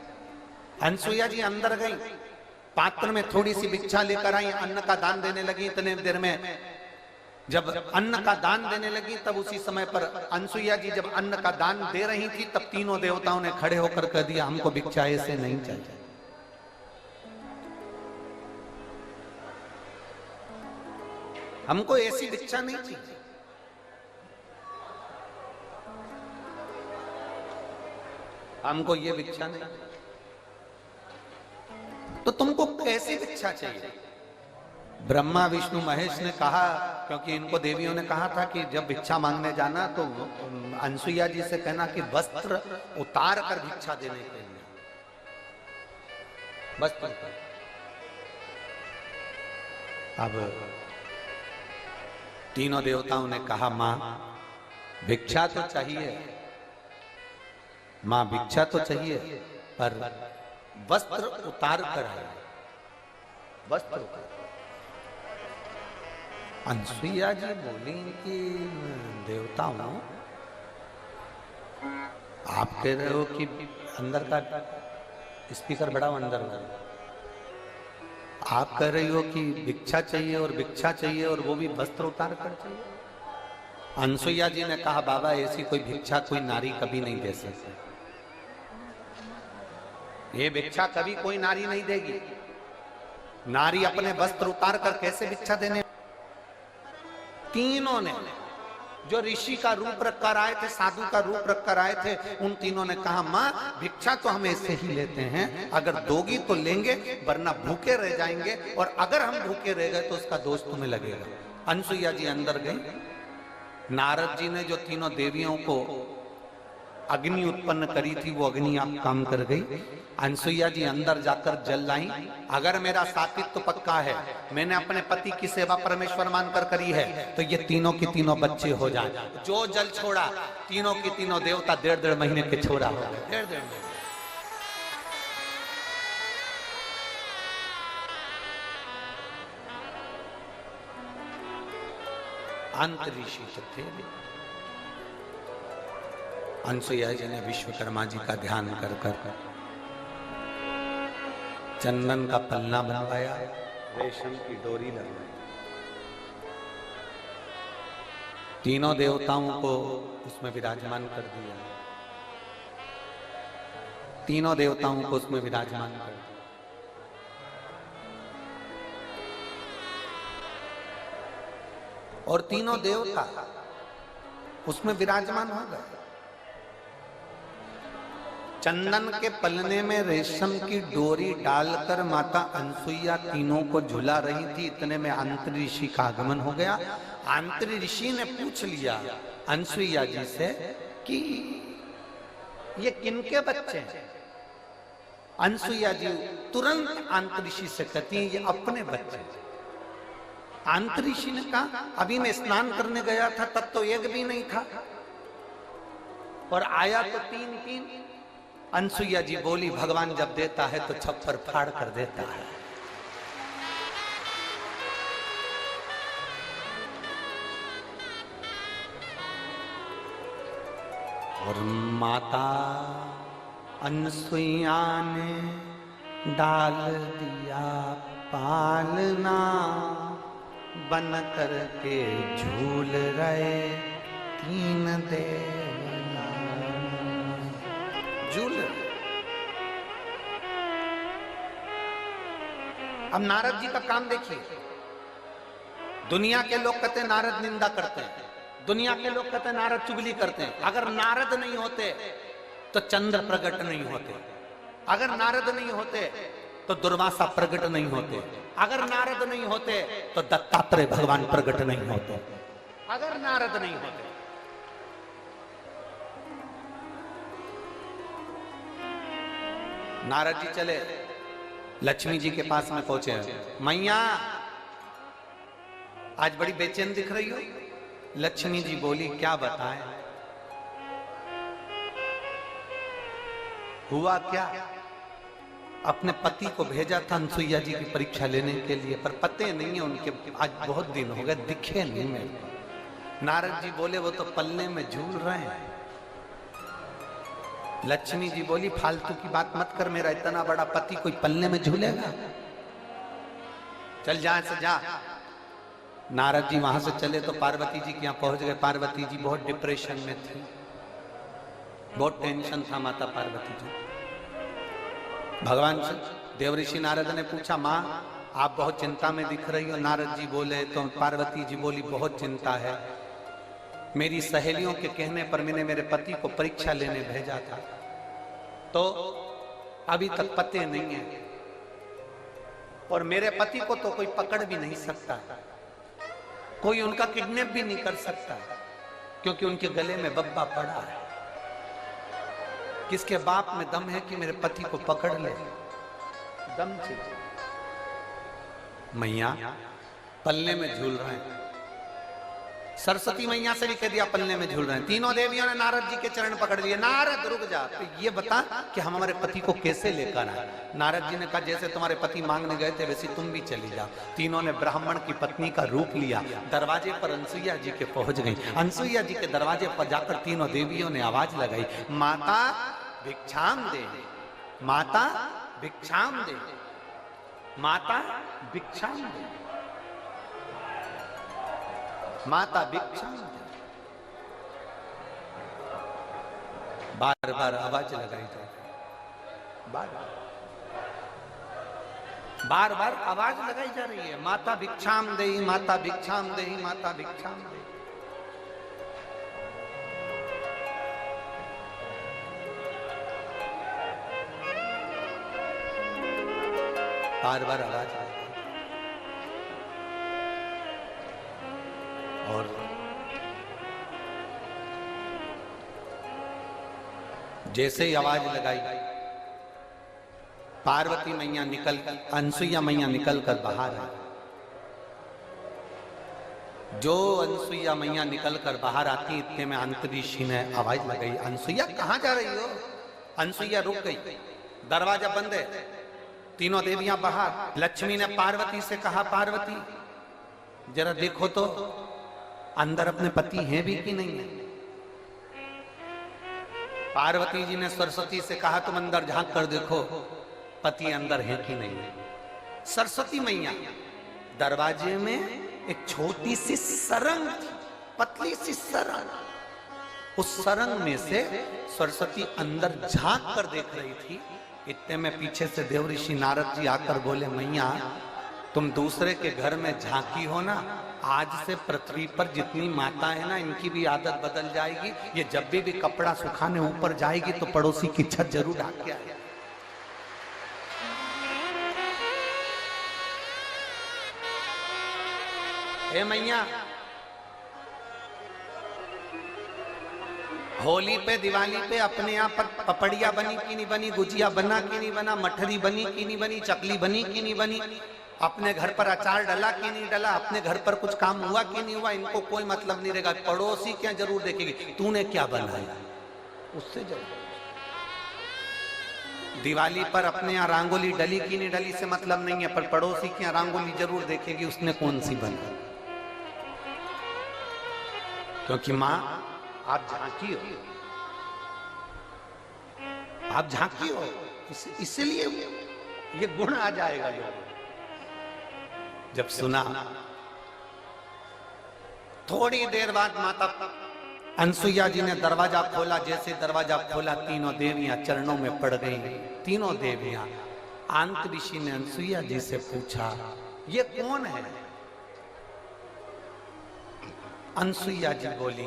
अनसुईया जी अंदर गई, पात्र में थोड़ी सी भिक्षा लेकर आई, अन्न का दान देने लगी। इतने देर में जब अन्न का दान देने लगी तब उसी समय पर अनसुईया जी जब अन्न का दान दे रही थी तब तीनों देवताओं ने खड़े होकर कह दिया हमको भिक्षा ऐसे नहीं चाहिए। हमको ऐसी भिक्षा नहीं चाहिए। हमको ये भिक्षा नहीं, तो तुमको कैसी भिक्षा चाहिए? ब्रह्मा विष्णु महेश ने कहा, क्योंकि इनको देवियों ने कहा था कि जब भिक्षा मांगने जाना तो अनसुईया जी से कहना कि वस्त्र उतार कर भिक्षा देने के लिए, वस्त्र। अब तीनों देवताओं ने कहा मां भिक्षा तो चाहिए, मां भिक्षा तो चाहिए, पर वस्त्र उतार कर आए, वस्त्र उतार। अनसुईया जी बोली कि देवताओं आप कह रहे हो कि अंदर का स्पीकर बढ़ाओ, अंदर आप कह रही हो कि भिक्षा चाहिए और भिक्षा चाहिए और वो भी वस्त्र उतार कर चाहिए। अनसुईया जी ने कहा बाबा ऐसी कोई भिक्षा कोई नारी कभी नहीं दे सकती, ये भिक्षा कभी कोई नारी नहीं देगी। नारी अपने वस्त्र उतार कर कैसे भिक्षा देने? तीनों ने जो ऋषि का रूप रखकर आए थे, साधु का रूप रखकर आए थे, उन तीनों ने कहा मां भिक्षा तो हम ऐसे ही लेते हैं, अगर दोगी तो लेंगे वरना भूखे रह जाएंगे, और अगर हम भूखे रह गए तो उसका दोष तुम्हें लगेगा। अनसुईया जी अंदर गई। नारद जी ने जो तीनों देवियों को अग्नि उत्पन्न करी थी वो अग्नि आप काम कर गई। अनसुईया जी अंदर जाकर जल लाई। अगर मेरा सात्वित्व पक्का है, मैंने अपने पति की सेवा परमेश्वर मानकर करी है, तो ये तीनों की तीनों बच्चे हो जाए। जो जल छोड़ा तीनों की तीनों देवता 1.5 महीने के छोड़ा हो गए। 1.5 महीने। अंत ऋषि थे। अनसुईया जी ने विश्वकर्मा जी का ध्यान कर कर चंदन का पल्ला बनवाया, रेशम की डोरी लगवाई, तीनों देवताओं को उसमें विराजमान कर दिया, तीनों देवताओं को उसमें विराजमान कर दिया। और तीनों देवता उसमें विराजमान हो गए। चंदन के पलने में रेशम की डोरी डालकर माता अनसुईया तीनों को झुला रही थी। इतने में अंतरी ऋषि का आगमन हो गया। अंतरी ऋषि ने पूछ लिया अनसुईया जी से कि ये किनके बच्चे हैं। अनसुईया जी तुरंत अंतरी ऋषि से कहती हैं ये अपने बच्चे हैं। अंतरी ऋषि ने कहा अभी मैं स्नान करने गया था तब तो एक भी नहीं था और आया तो तीन। अनसुईया जी बोली भगवान जब देता है तो छप्पर फाड़ कर देता है। और माता अनसुईया ने डाल दिया पालना, बन करके झूल रहे तीन देवना। झूल अब नारद जी का काम देखिए। दुनिया के लोग कहते हैं नारद निंदा करते हैं, दुनिया के लोग कहते हैं नारद चुगली करते हैं। अगर नारद नहीं होते तो चंद्र प्रकट नहीं होते, अगर नारद नहीं होते तो दुर्वासा प्रकट नहीं होते, अगर नारद नहीं होते तो दत्तात्रेय भगवान प्रकट नहीं होते, अगर नारद नहीं होते। नारद जी चले लक्ष्मी जी के पास में पहुंचे। मैया आज बड़ी बेचैन दिख रही हो। लक्ष्मी जी बोली क्या बताएं, हुआ क्या। अपने पति को भेजा था अनसुईया जी की परीक्षा लेने के लिए, पर पते नहीं है उनके, आज बहुत दिन हो गए दिखे नहीं मेरे को। नारद जी बोले वो तो पलने में झूल रहे हैं। लक्ष्मी जी बोली फालतू की बात मत कर, मेरा इतना बड़ा पति कोई पलने में झूलेगा, चल जा से जा। नारद जी वहां से चले तो पार्वती जी के यहाँ पहुंच गए। पार्वती जी बहुत डिप्रेशन में थी, बहुत टेंशन था माता पार्वती जी। भगवान से देवऋषि नारद ने पूछा माँ आप बहुत चिंता में दिख रही हो। नारद जी बोले तो पार्वती जी बोली बहुत चिंता है, मेरी सहेलियों के कहने पर मैंने मेरे पति को परीक्षा लेने भेजा था तो अभी तक पते नहीं है, और मेरे पति को तो कोई पकड़ भी नहीं सकता, कोई उनका किडनैप भी नहीं कर सकता, क्योंकि उनके गले में बब्बा पड़ा है। किसके बाप में दम है कि मेरे पति को पकड़ ले, दम चाहिए। मैया पलने में झूल रहे हैं, सरस्वती मैया से भी कह दिया पलने में झूल रहे हैं। तीनों देवियों ने नारद जी के चरण पकड़ लिए। नारद रुक जा, तो ये बता कि हम हमारे पति को कैसे लेकर आए। नारद जी ने कहा जैसे तुम्हारे पति मांगने गए थे वैसे तुम भी चली जाओ। तीनों ने ब्राह्मण की पत्नी का रूप लिया, दरवाजे पर अनसुईया जी के पहुंच गई। अनसुईया जी के दरवाजे पर जाकर तीनों देवियों ने आवाज लगाई, माता भिक्षाम दे, माता भिक्षाम दे, माता भिक्षाम दे, माता भिक्षाम दे। बार बार आवाज लगाई जाए, बार बार आवाज लगाई जा रही है, माता भिक्षाम दे, माता भिक्षाम दे, माता भिक्षाम दे। बार बार आवाज लगाई और जैसे ही आवाज लगाई पार्वती मैया निकल, अनसुईया मैया निकल कर बाहर आई। जो अनसुईया मैया निकल कर बाहर आती इतने में अंतरी ऋषि ने आवाज लगाई, अनसुईया कहां जा रही हो। अनसुईया रुक गई, दरवाजा बंद है, तीनों देवियां बाहर। लक्ष्मी ने पार्वती से कहा पार्वती जरा देखो तो अंदर अपने पति हैं भी कि नहीं है। पार्वती जी ने सरस्वती से कहा तुम अंदर झांक कर देखो पति अंदर है कि नहीं है। सरस्वती मैया दरवाजे में एक छोटी सी सरंग थी, पतली सी सरंग, उस सरंग में से सरस्वती अंदर झांक कर देख रही थी। इतने में पीछे से देवऋषि नारद जी आकर बोले मैया तुम दूसरे के घर में झांकी हो ना, आज से पृथ्वी पर जितनी माता है ना, इनकी भी आदत बदल जाएगी। ये जब भी कपड़ा सुखाने ऊपर जाएगी तो पड़ोसी की छत जरूर ढाक के आएगी। हे मैया, होली पे दिवाली पे अपने यहाँ पर पपड़िया बनी कि नहीं बनी, गुजिया बना कि नहीं बना, मठरी बनी कि नहीं बनी, चकली बनी कि नहीं बनी, अपने घर पर अचार डला कि नहीं डला, अपने घर पर कुछ काम हुआ कि नहीं हुआ, इनको कोई मतलब नहीं रहेगा। पड़ोसी क्या जरूर देखेगी तूने क्या बनाया, उससे जरूर। दिवाली पर अपने यहाँ रंगोली डली कि नहीं डली से मतलब नहीं है, पर पड़ोसी की यहाँ रंगोली जरूर देखेगी उसने कौन सी बनाई। क्योंकि माँ आप झांकी हो, आप झांकी हो, इसलिए ये गुण आ जाएगा। जब सुना, थोड़ी देर बाद माता अनसुईया जी ने दरवाजा खोला। जैसे दरवाजा खोला, तीनों देवियां चरणों में पड़ गई। तीनों देवियां। आंत ऋषि ने अनसुईया जी से पूछा, ये कौन है? अनसुईया जी बोली,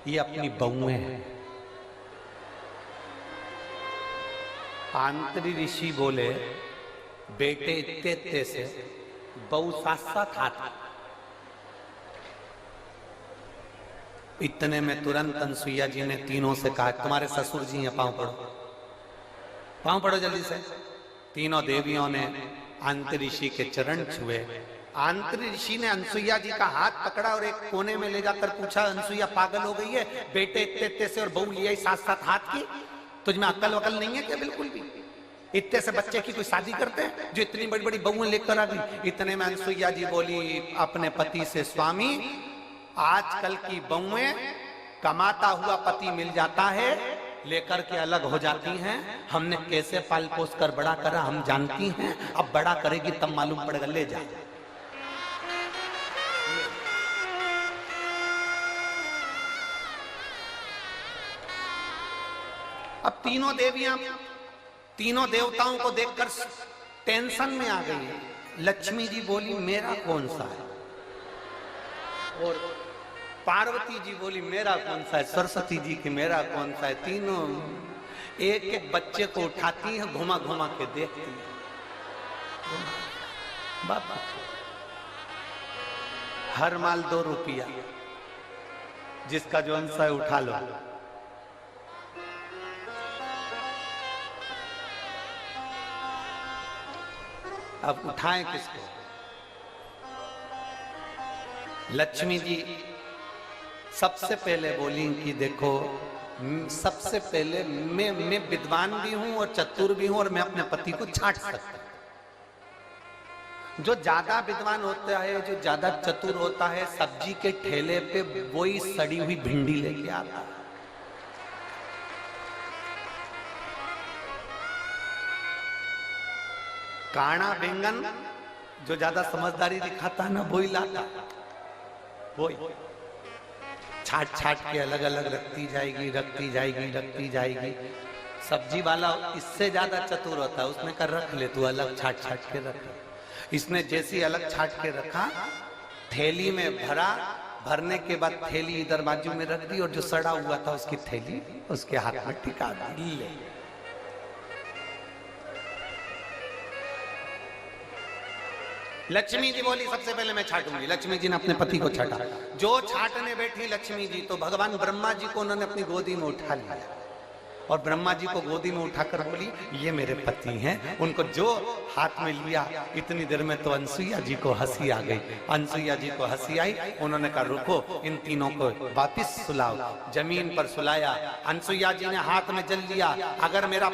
ये अपनी बहुएं हैं। आंतरी ऋषि बोले, बेटे इत्ते से बहु साथ साथ हाथ। इतने में तुरंत अनसुईया जी ने तीनों से कहा, तुम्हारे ससुर जी हैं, पांव पड़ो, पांव पड़ो जल्दी से। तीनों देवियों ने आंतरी ऋषि के चरण छुए। आंतरी ऋषि ने अनसुईया जी का हाथ पकड़ा और एक कोने में ले जाकर पूछा, अनसुईया पागल हो गई है? बेटे इत्ते से और बहू लिया साथ साथ हाथ की, तुझमें अक्ल वकल नहीं है क्या? बिल्कुल भी। इतने से बच्चे की कोई शादी करते हैं जो इतनी बड़ी बड़ी बहुएं लेकर आ गई? इतने में अनसुईया जी बोली अपने पति से, स्वामी आजकल की बहुएं कमाता हुआ पति मिल जाता है, लेकर के अलग हो जाती हैं। हमने कैसे पाल पोस कर बड़ा करा हम जानती हैं, अब बड़ा करेगी तब मालूम पड़ेगा, ले जा। अब तीनों देवियां तीनों देवताओं को देखकर टेंशन में आ गई है। लक्ष्मी जी बोली, मेरा कौन सा है? और पार्वती जी बोली, मेरा कौन सा है? सरस्वती जी की, मेरा कौन सा है? तीनों एक एक बच्चे को उठाती हैं, घुमा घुमा के देखती हैं। बाप हर माल 2 रुपया, जिसका जो अंश है उठा लो। अब उठाएं किसको? लक्ष्मी जी सबसे पहले बोली कि देखो, सबसे पहले मैं विद्वान भी हूं और चतुर भी हूं और मैं अपने पति को छांट सकता हूं। जो ज्यादा विद्वान होता है, जो ज्यादा चतुर होता है, सब्जी के ठेले पे वही सड़ी हुई भिंडी लेके आता है। काना बैंगन जो ज्यादा समझदारी दिखाता है ना, वही लाता, वही छाट छाट के अलग अलग रखती जाएगी, रखती जाएगी, रखती जाएगी। सब्जी वाला इससे ज्यादा चतुर होता है, उसने कर रख ले, तू अलग छाट छाट के रख। इसने जैसी अलग छाट के रखा, थैली में भरा, भरने के बाद थैली इधर बाजू में रख दी और जो सड़ा हुआ था उसकी थैली उसके हाथ में टिका दी। लक्ष्मी जी बोली, सबसे पहले मैं छाटूंगी। लक्ष्मी जी ने अपने पति को छाटा। जो छाटने बैठी लक्ष्मी जी, तो भगवान ब्रह्मा जी को उन्होंने अपनी गोदी में उठा लिया और ब्रह्मा जी को गोदी में उठाकर बोली, ये मेरे पति हैं। उनको जो हाथ में लिया, इतनी देर में तो अनसुईया जी को हंसी आ गई। अनसुईया जी को हंसी आई, उन्होंने कहा रुको, इन तीनों को वापिस सुलाओ। जमीन पर सुलाया। अनसुईया जी ने हाथ में जल लिया, अगर मेरा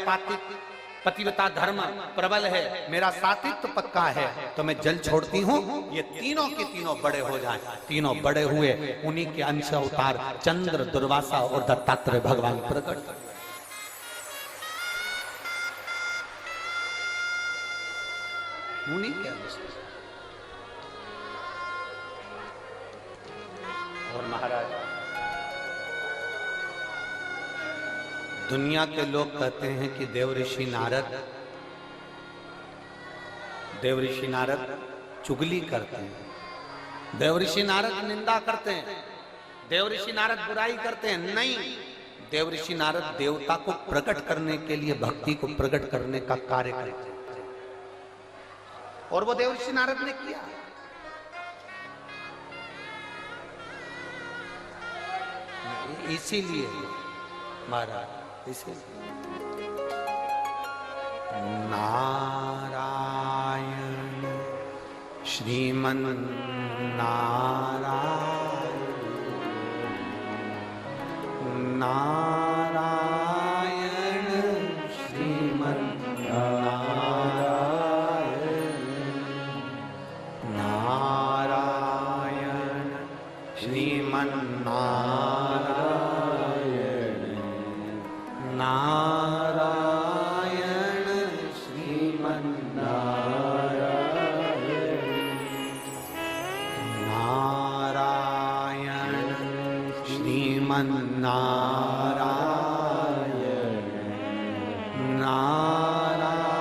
पतिव्रता धर्म प्रबल है, मेरा सात्वित्व पक्का है, तो मैं जल छोड़ती हूँ, ये तीनों के तीनों बड़े हो जाएं। तीनों बड़े हुए, उन्हीं के अंश अवतार चंद्र, दुर्वासा और दत्तात्रेय भगवान प्रकट। उन्हीं के अंश। और महाराज, दुनिया के लोग कहते हैं कि देव ऋषि नारद चुगली करते हैं, देवऋषि नारद निंदा करते हैं, देवऋषि नारद बुराई करते हैं। नहीं, देवऋषि नारद देवता को प्रकट करने के लिए, भक्ति को प्रकट करने का कार्य करते हैं, और वो देवऋषि नारद ने किया। इसीलिए महाराज, इसीलिए नारायण श्रीमन नारायण, नारायण श्रीमन नारायण, नारायण श्रीमन नारायण, नारायण श्रीमन नारायण, नारायण श्रीमन नारायण, नारायण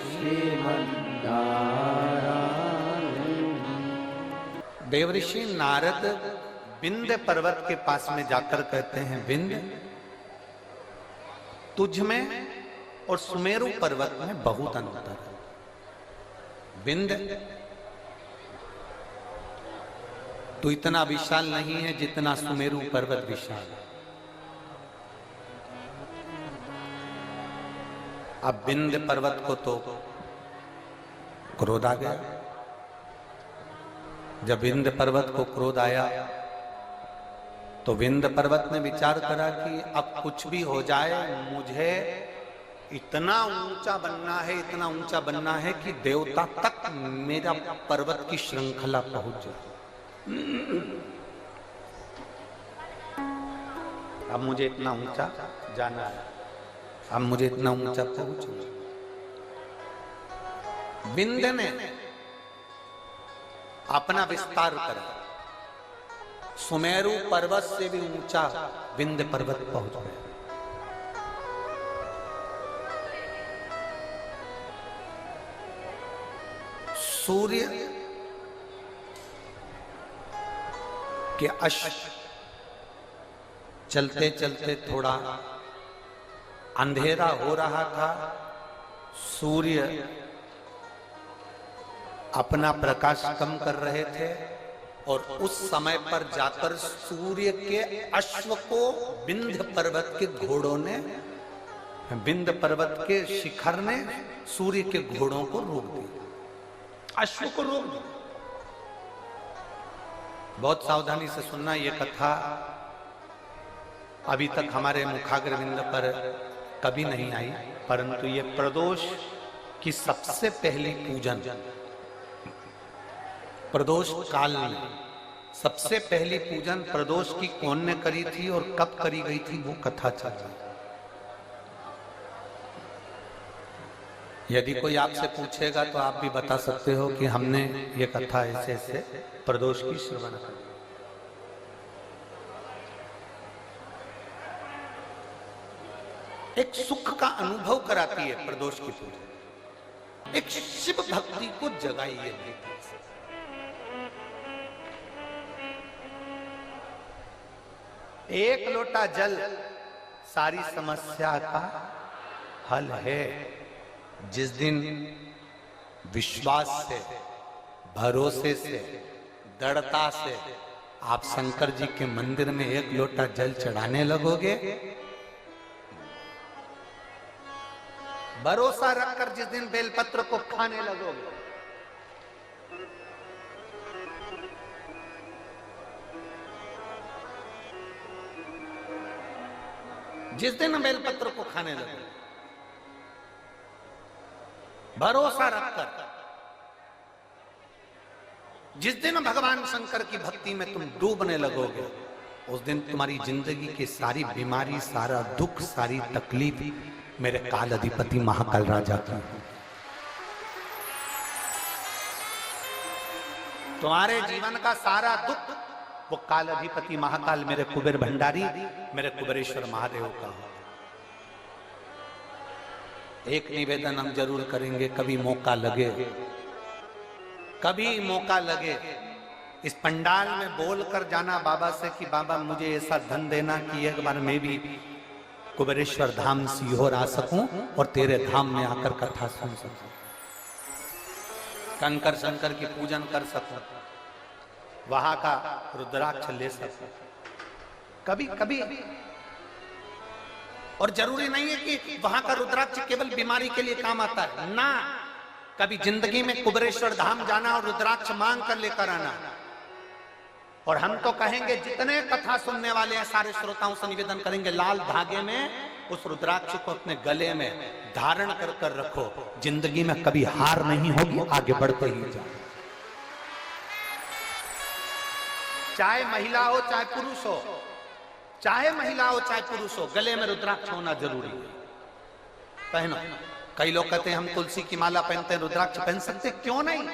श्रीमन नारायण। देवऋषि नारद विंध्य पर्वत के पास में जाकर कहते हैं, विंध्य तुझ में और सुमेरु पर्वत में बहुत अंतर है। विंध्य तो इतना विशाल नहीं है जितना सुमेरु पर्वत विशाल है। अब विंध्य पर्वत को तो क्रोध आ गया। जब विंध्य पर्वत को क्रोध आया तो विंध्य पर्वत ने विचार करा कि अब कुछ भी हो जाए, मुझे इतना ऊंचा बनना है, इतना ऊंचा बनना है कि देवता तक मेरा पर्वत की श्रृंखला पहुंच जाए। अब मुझे इतना ऊंचा जाना है, अब मुझे इतना ऊंचा पहुंचना। विंध्य ने अपना विस्तार करा, सुमेरु पर्वत से भी ऊंचा विंध्य पर्वत पहुंच गया। सूर्य के अश्व चलते चलते थोड़ा अंधेरा हो रहा था। सूर्य अपना प्रकाश कम कर रहे थे और उस समय पर जाकर सूर्य के अश्व को विंध्य पर्वत के घोड़ों ने, विंध्य पर्वत के शिखर ने सूर्य के घोड़ों को रोक दिया, अश्व को रोक दिया। बहुत सावधानी से सुनना, यह कथा अभी तक हमारे मुखाग्रविंद पर कभी नहीं आई, परंतु ये प्रदोष की सबसे पहली पूजन, प्रदोष काल में सबसे पहली पूजन प्रदोष की कौन ने करी थी और कब करी गई थी, वो कथा चल रही। यदि कोई आपसे पूछेगा तो आप भी बता सकते हो कि हमने ये कथा ऐसे ऐसे प्रदोष की श्रवण करी। एक सुख का अनुभव कराती है प्रदोष की पूजा, एक शिव भक्ति को जगाई है। एक लोटा जल सारी समस्या का हल है। जिस दिन विश्वास से, भरोसे से, दृढ़ता से आप शंकर जी के मंदिर में एक लोटा जल चढ़ाने लगोगे, भरोसा रखकर जिस दिन बेलपत्र को खाने लगोगे, जिस दिन बेलपत्र को खाने लगोगे, भरोसा रखकर जिस दिन भगवान शंकर की भक्ति में तुम डूबने लगोगे, उस दिन तुम्हारी जिंदगी की सारी बीमारी, सारा दुख, सारी तकलीफ मेरे काल अधिपति महाकाल राजा की। तुम्हारे जीवन का सारा दुख वो काल अधिपति महाकाल मेरे कुबेर भंडारी, मेरे कुबेरेश्वर महादेव का। एक निवेदन हम जरूर करेंगे, कभी मौका लगे कभी मौका लगे इस पंडाल में बोल कर जाना बाबा से कि बाबा मुझे ऐसा धन देना कि एक बार मैं भी कुबेरेश्वर धाम सीहोर आ सकूं और तेरे धाम में आकर कथा सुन सकूं, कंकर शंकर की पूजन कर सकूं, वहां का रुद्राक्ष ले सकूं। कभी कभी, और जरूरी नहीं है कि वहां का रुद्राक्ष केवल बीमारी के लिए काम आता है ना, कभी जिंदगी में कुबेरेश्वर धाम जाना और रुद्राक्ष मांग कर लेकर आना। और हम तो कहेंगे जितने कथा सुनने वाले हैं सारे श्रोताओं से निवेदन करेंगे लाल धागे में उस रुद्राक्ष को अपने गले में धारण कर कर रखो, जिंदगी में कभी हार नहीं होगी, आगे बढ़ते ही जाओ। चाहे महिला हो चाहे पुरुष हो, चाहे महिला हो चाहे पुरुष हो, गले में रुद्राक्ष होना जरूरी है। पहनो। कई लोग कहते हैं हम तुलसी की माला पहनते हैं, रुद्राक्ष पहन सकते, क्यों नहीं?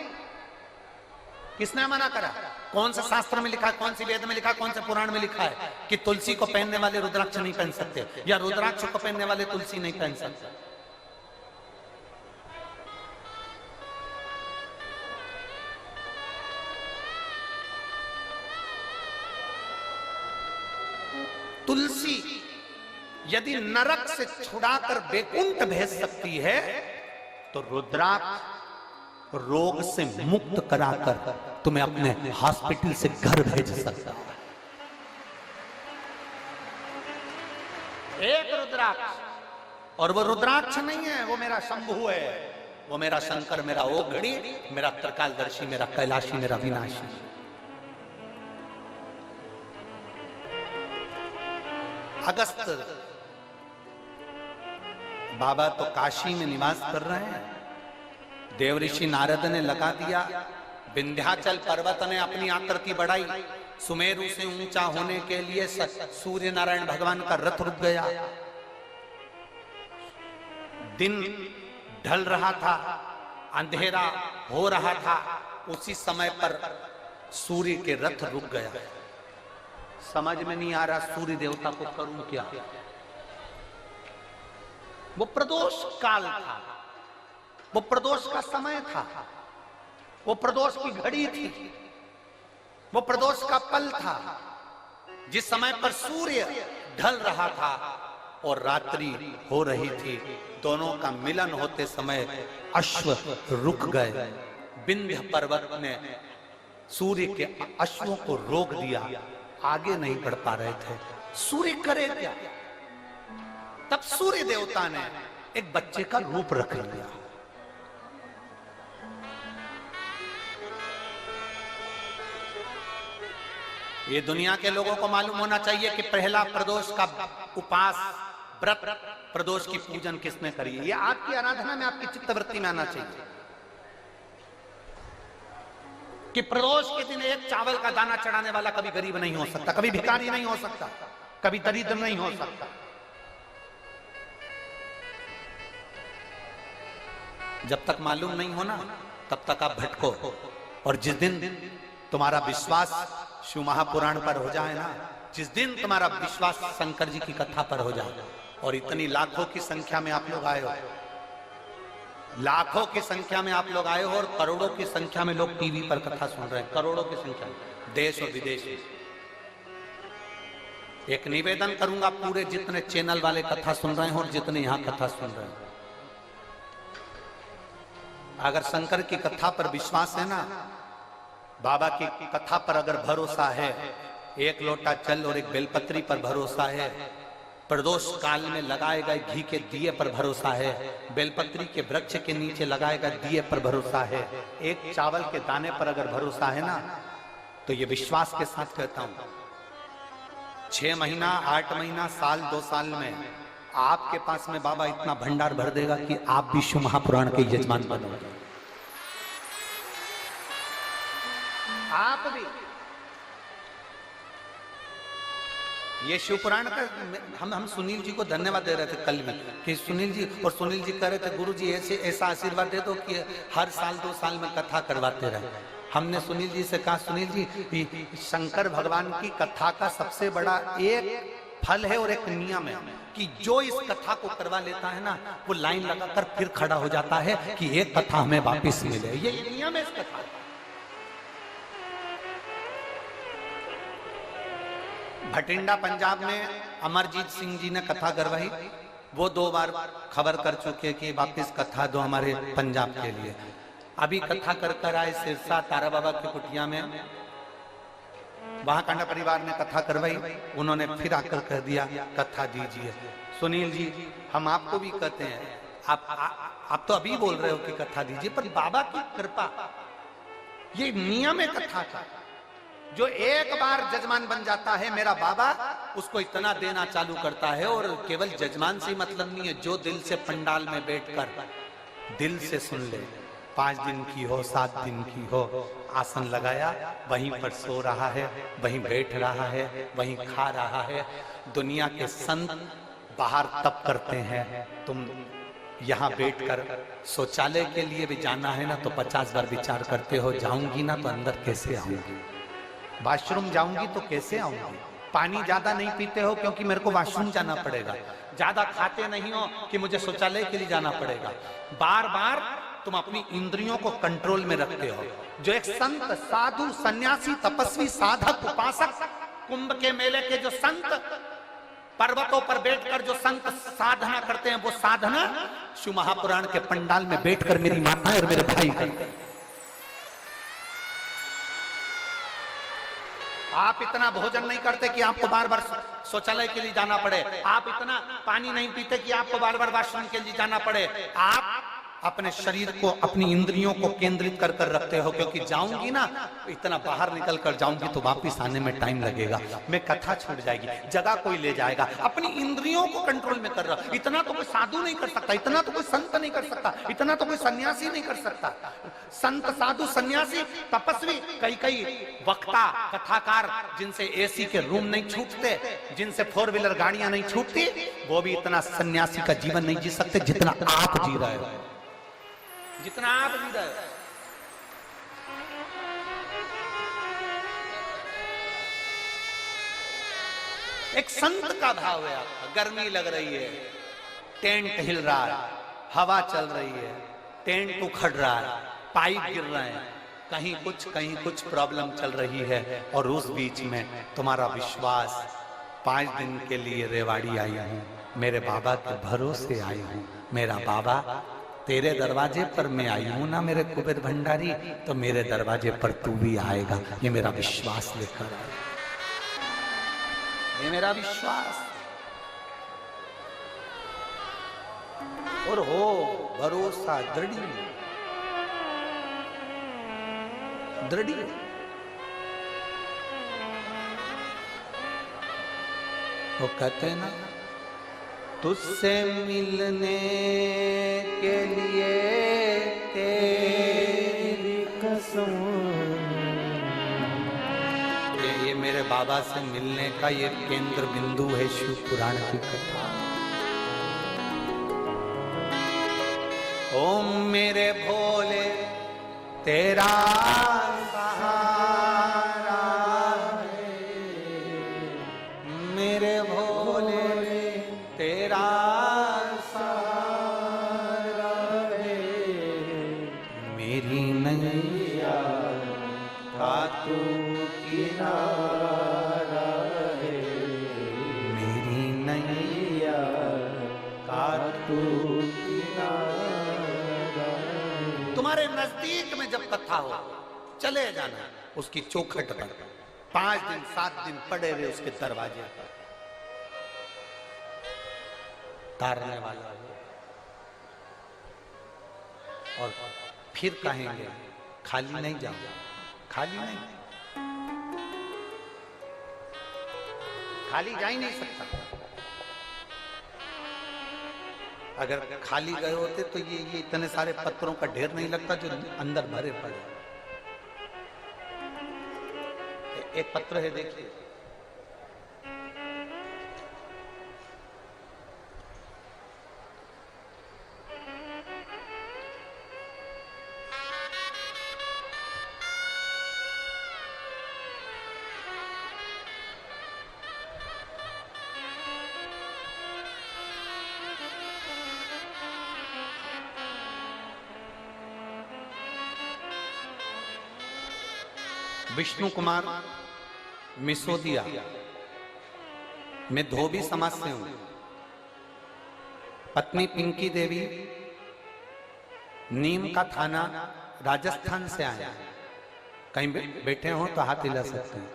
किसने मना करा? कौन सा शास्त्र में लिखा है, कौन सी वेद में लिखा है, कौन से पुराण में लिखा है कि तुलसी को पहनने वाले रुद्राक्ष नहीं पहन सकते, या रुद्राक्ष को पहनने वाले तुलसी नहीं पहन सकते? तुलसी यदि नरक से छुड़ाकर बैकुंठ भेज सकती है तो रुद्राक्ष रोग से मुक्त कराकर तुम्हें अपने हॉस्पिटल से घर भेज सकता है। एक रुद्राक्ष, और वो रुद्राक्ष नहीं है, वो मेरा शंभु है, वो मेरा शंकर, मेरा ओघड़ी, मेरा त्रिकालदर्शी, मेरा कैलाशी, मेरा विनाशी। अगस्त बाबा तो काशी में निवास कर रहे हैं, देवऋषि नारद ने लगा दिया, विंध्याचल पर्वत ने अपनी आकृति बढ़ाई, सुमेरु से ऊंचा होने के लिए सूर्य नारायण भगवान का रथ रुक गया, दिन ढल रहा था, अंधेरा हो रहा था, उसी समय पर सूर्य के रथ रुक गया। समझ में नहीं आ रहा सूर्य देवता को करूं क्या? वो प्रदोष काल था, वो प्रदोष का समय था, वो प्रदोष की घड़ी थी, वो प्रदोष का पल था, जिस समय पर सूर्य ढल रहा था और रात्रि हो रही थी। दोनों का मिलन होते समय अश्व रुक गए। विंध्य पर्वत ने सूर्य के अश्वों को रोक दिया, आगे नहीं बढ़ पा रहे थे। सूर्य करे क्या? तब सूर्य देवता ने एक बच्चे का रूप रख लिया। ये दुनिया के लोगों को मालूम होना चाहिए कि पहला प्रदोष का उपास व्रत, प्रदोष की पूजन किसने करी है। ये आपकी आराधना में, आपकी चित्तवृत्ति में आना चाहिए कि प्रदोष के दिन एक चावल का दाना चढ़ाने वाला कभी गरीब नहीं हो सकता, कभी भिखारी नहीं हो सकता, कभी दरिद्र नहीं हो सकता। जब तक मालूम नहीं होना तब तक आप भटको। और जिस दिन तुम्हारा विश्वास शिव महापुराण पर हो जाए ना, जिस दिन तुम्हारा विश्वास शंकर जी की कथा पर हो जाए, और इतनी लाखों की संख्या में आप लोग आए हो, लाखों की संख्या में आप लोग आए हो, और करोड़ों की संख्या में लोग टीवी पर कथा सुन रहे हैं, करोड़ों की संख्या में, देश और विदेश में। एक निवेदन करूंगा, पूरे जितने चैनल वाले कथा सुन रहे हैं और जितने यहां कथा सुन रहे हैं, अगर शंकर की कथा पर विश्वास है ना, बाबा की कथा पर अगर भरोसा है, एक लोटा जल और एक बेलपत्री पर भरोसा है, प्रदोष काल में लगाए गए घी के दिए पर भरोसा है, बेलपत्री के वृक्ष के नीचे लगाए गए दिए पर भरोसा है, एक चावल के दाने पर अगर भरोसा है ना, तो ये विश्वास के साथ कहता हूं 6 महीना 8 महीना साल 2 साल में आपके पास में बाबा इतना भंडार भर देगा कि आप भी शिव महापुराण के यजमान बनोगे। आप भी। ये शिव पुराण का हम सुनील जी को धन्यवाद दे रहे थे कल में कि सुनील जी कह रहे थे गुरु जी ऐसा आशीर्वाद दे दो कि हर साल 2 साल में कथा करवाते रहे। हमने सुनील जी से कहा, सुनील जी शंकर भगवान की कथा का सबसे बड़ा एक फल है और एक नियम है कि जो इस कथा को करवा लेता है ना, वो लाइन लगाकर फिर खड़ा हो जाता है कि एक कथा हमें वापस मिले। ये नियम है इस कथा। भटिंडा पंजाब में अमरजीत सिंह जी ने कथा करवाई, वो 2 बार खबर कर चुके कि वापस कथा दो हमारे पंजाब के लिए। अभी कथा कर आए सिरसा तारा बाबा की कुटिया में, वहां कांडा परिवार ने कथा करवाई, उन्होंने फिर आकर कह दिया कथा दीजिए। सुनील जी, हम आपको भी कहते हैं, आप तो अभी बोल रहे हो कि कथा दीजिए, पर बाबा की कृपा, ये नियम है कथा का। जो एक बार जजमान बन जाता है मेरा बाबा, उसको इतना देना चालू करता है। और केवल जजमान से मतलब नहीं है, जो दिल से पंडाल में बैठकर दिल से सुन ले, 5 दिन की हो 7 दिन की हो, आसन लगाया, वहीं पर सो रहा है, वहीं बैठ रहा है, वहीं खा रहा है। दुनिया के संत बाहर तप करते हैं, तुम यहाँ बैठकर शौचालय के लिए भी जाना है ना तो 50 बार विचार करते हो, जाऊंगी ना तो अंदर कैसे आऊंगी, वॉशरूम जाऊंगी तो कैसे आऊंगी। पानी ज्यादा नहीं पीते हो क्योंकि मेरे को वॉशरूम जाना पड़ेगा, ज्यादा खाते नहीं हो कि मुझे शौचालय के लिए जाना पड़ेगा। बार बार तुम अपनी इंद्रियों को कंट्रोल में रखते हो। जो एक संत, साधु, सन्यासी, तपस्वी, साधक, उपासक, कुंभ के मेले के जो संत, पर्वतों पर बैठकर जो संत साधना करते हैं, वो साधना शिव महापुराण के पंडाल में बैठकर मेरी माता और मेरे भाई करते हैं। आप इतना भोजन नहीं करते कि आपको बार बार शौचालय के लिए जाना पड़े, आप इतना पानी नहीं पीते कि आपको बार बार वॉशरूम के लिए जाना पड़े। आप अपने शरीर को, अपनी इंद्रियों को केंद्रित कर कर रखते हो, क्योंकि जाऊंगी ना, इतना बाहर निकल कर जाऊंगी तो वापिस आने में टाइम लगेगा, मैं कथा छूट जाएगी, जगह कोई ले जाएगा। अपनी इंद्रियों को कंट्रोल में कर रहा। इतना तो कोई साधु नहीं कर सकता, इतना तो कोई संत नहीं कर सकता, इतना तो कोई सन्यासी नहीं कर सकता। संत, साधु, सन्यासी, तपस्वी, कई वक्ता, कथाकार, जिनसे एसी के रूम नहीं छूटते, जिनसे 4 व्हीलर गाड़ियां नहीं छूटती, वो भी इतना सन्यासी का जीवन नहीं जी सकते जितना आप जी रहे हो, जितना आप जी रहे हो। एक संत का भाव है आपका। गर्मी लग रही है, टेंट हिल रहा है, हवा चल रही है, टेंट उखड़ रहा है, पाइप गिर रहे हैं, कहीं कुछ प्रॉब्लम चल रही है, और उस बीच में तुम्हारा विश्वास, 5 दिन के लिए रेवाड़ी आई हूं, मेरे बाबा के भरोसे आई हूं, मेरा बाबा तेरे दरवाजे पर मैं आई हूं ना मेरे कुबेर भंडारी, तो मेरे दरवाजे पर तू भी आएगा, ये मेरा विश्वास लेकर आए, ये मेरा विश्वास। और हो भरोसा दृढ़, वो कहते हैं ना, तुझसे मिलने के लिए तेरी कसम, ये मेरे बाबा से मिलने का ये केंद्र बिंदु है शिव पुराण की कथा। ओम मेरे भोले तेरा सहारा है, मेरे भोले तेरा सहारा है, मेरी नैया का तू किनारा है, मेरी नैया का तू किनारा। तुम्हारे नजदीक में जब कथा हो चले जाना उसकी चौखट पर, 5 दिन 7 दिन पड़े रहे उसके दरवाजे पर, तारने वाला हो, और फिर कहेंगे खाली नहीं जाओ, खाली नहीं, खाली जा ही नहीं सकता। अगर खाली गए होते तो ये इतने सारे पत्थरों का ढेर नहीं लगता जो अंदर भरे पड़े। एक पत्र है, देखिए, विष्णु कुमार मिसोदिया, मैं धोबी समाज से हूं। पत्नी पिंकी देवी नीम का थाना राजस्थान से आए। कहीं बैठे हो तो हाथ हिला सकते हैं।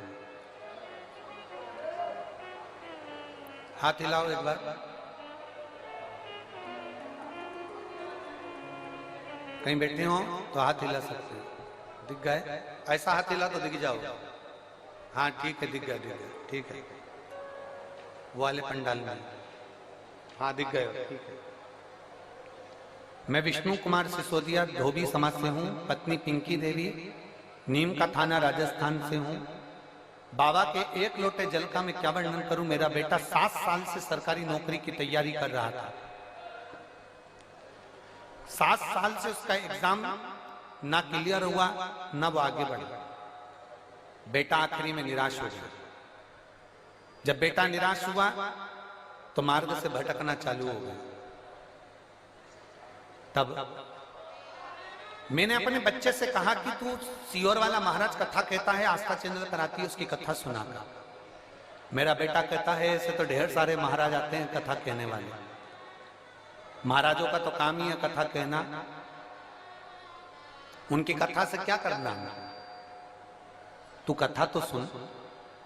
हाथ हिलाओ एक बार। कहीं बैठे हो तो हाथ हिला सकते हैं। दिख गए? ऐसा हाथ हिला तो दिख जाओ। हाँ ठीक है, दिख गया, दिख गया, ठीक है। वो वाले पंडाल में, हाँ दिख गए, ठीक है। मैं विष्णु कुमार सिसोदिया धोबी समाज से हूँ। पत्नी पिंकी देवी नीम का थाना राजस्थान से हूँ। बाबा के एक लोटे जल का मैं क्या वर्णन करूं। मेरा बेटा 7 साल से सरकारी नौकरी की तैयारी कर रहा था। 7 साल से उसका एग्जाम ना क्लियर हुआ, ना वो आगे बढ़ा। बेटा आखिरी में निराश हो गया। जब बेटा निराश हुआ तो मार्ग से भटकना चालू हो गया। तब मैंने अपने बच्चे से कहा कि तू सीहोर वाला महाराज कथा कहता है, आस्था चैनल कराती है, उसकी कथा सुनागा। मेरा बेटा कहता है ऐसे तो ढेर सारे महाराज आते हैं कथा कहने वाले, महाराजों का तो काम ही है कथा कहना, उनकी कथा से क्या करना, तू कथा तो सुन।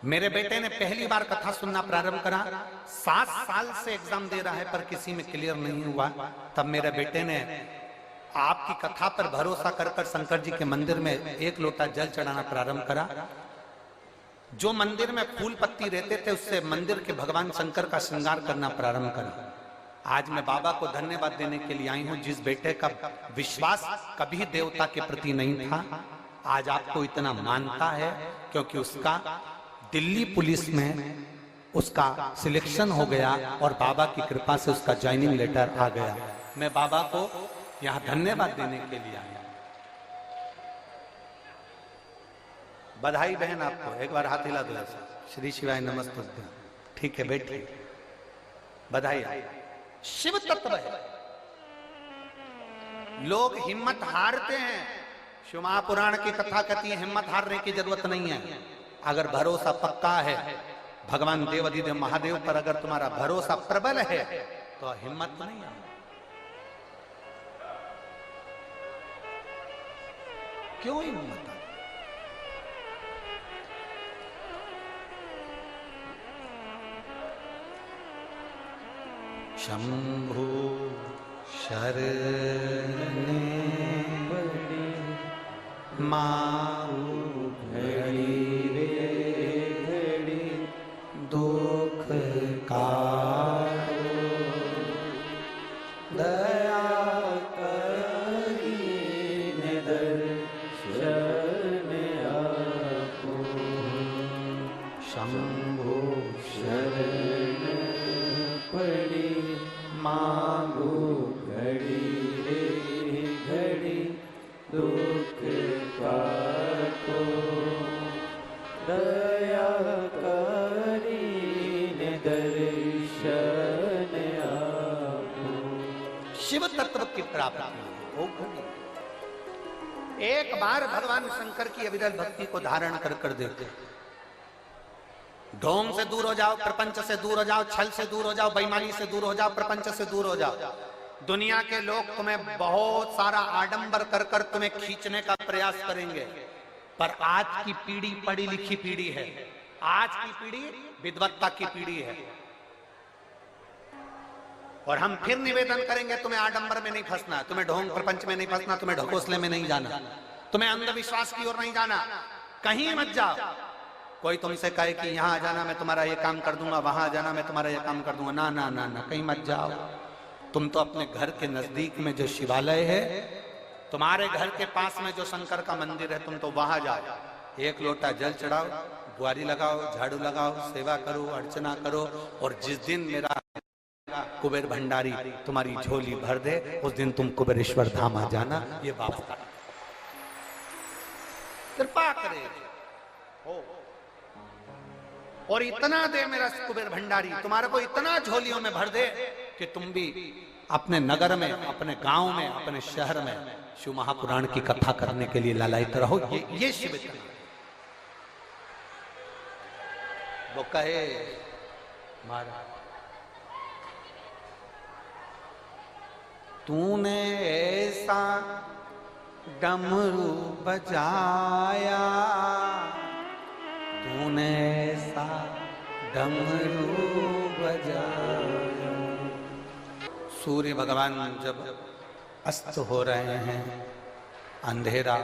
मेरे बेटे ने पहली बार कथा सुनना प्रारंभ करा। 7 साल से एग्जाम दे रहा है पर किसी में क्लियर नहीं हुआ। तब मेरे बेटे ने आपकी कथा पर भरोसा कर शंकर जी के मंदिर में एक लोटा जल चढ़ाना प्रारंभ करा। जो मंदिर में फूल पत्ती रहते थे उससे मंदिर के भगवान शंकर का श्रृंगार करना प्रारंभ करा। आज मैं बाबा को धन्यवाद देने के लिए आई हूं। जिस बेटे का विश्वास कभी देवता के प्रति नहीं था, आज आपको इतना मानता है क्योंकि उसका दिल्ली पुलिस में उसका सिलेक्शन हो गया और बाबा की कृपा से उसका ज्वाइनिंग लेटर आ गया। मैं बाबा को यहां धन्यवाद देने के लिए आया। बधाई बहन आपको, एक बार हाथ हिला दो ऐसा। श्री शिवाय नमस्ते। ठीक है बैठिए, बधाई। शिव तत्व है। लोग हिम्मत हारते हैं। शिव महापुराण की कथा कहती है हिम्मत हारने की जरूरत नहीं है। अगर भरोसा पक्का है भगवान देवाधिदेव महादेव पर, अगर तुम्हारा भरोसा प्रबल है तो हिम्मत नहीं है। क्यों हिम्मत? शंभु शरणे माऊ घड़ी रे घड़ी दुख का दया करी दर्शन आपको। शंभु शरण पड़ी मांगो घड़ी रे घड़ी दुख काटो दया करी दर्शन आपको। शिव तत्व की प्राप्ति हो। एक बार भगवान शंकर की अविरल भक्ति को धारण कर देते। ढोंग से दूर हो जाओ, प्रपंच से दूर हो जाओ, छल से दूर हो जाओ, बेईमानी से दूर हो जाओ, प्रपंच से दूर हो जाओ। दुनिया के लोग तुम्हें बहुत सारा आडंबर कर तुम्हें खींचने का प्रयास करेंगे, पर आज की पीढ़ी पढ़ी लिखी पीढ़ी है। आज की पीढ़ी विद्वत्ता की पीढ़ी है। और हम फिर निवेदन करेंगे तुम्हें आडंबर में नहीं फंसना, तुम्हें ढोंग प्रपंच में नहीं फंसना, तुम्हें ढकोसले में नहीं जाना, तुम्हें अंधविश्वास की ओर नहीं जाना। कहीं मत जाओ। कोई तुमसे कहे कि यहाँ आ जाना मैं तुम्हारा ये काम कर दूंगा, वहां आ जाना मैं तुम्हारा ये काम कर दूंगा, ना ना ना ना, कहीं मत जाओ। तुम तो अपने घर के नजदीक में जो शिवालय है, तुम्हारे घर के पास में जो शंकर का मंदिर है, तुम तो वहां जाओ। एक लोटा जल चढ़ाओ, बुआरी लगाओ, झाड़ू लगाओ, सेवा करो, अर्चना करो। और जिस दिन मेरा कुबेर भंडारी तुम्हारी झोली भर दे, उस दिन तुम कुबेरेश्वर धाम आ जाना। ये बाबा कृपा करे हो। और इतना दे मेरा कुबेर भंडारी, तुम्हारे को इतना झोलियों में भर दे कि तुम भी अपने नगर में, अपने गांव में, अपने शहर में शिव महापुराण की कथा करने के लिए लालायित रहो। ये शिव इतना। वो कहे तूने ऐसा डमरू बजाया, तूने ऐसा डमरू बजाया। सूर्य भगवान जब अस्त हो रहे हैं, अंधेरा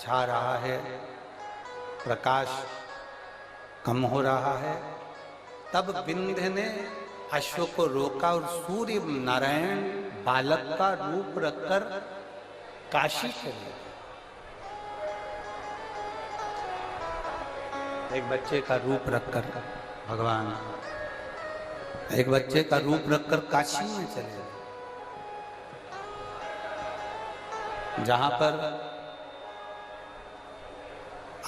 छा रहा है, प्रकाश कम हो रहा है, तब विंध्य ने अश्व को रोका और सूर्य नारायण बालक का रूप रखकर काशी चले। एक बच्चे का रूप रखकर भगवान एक बच्चे का रूप रखकर काशी में चले गए, जहां पर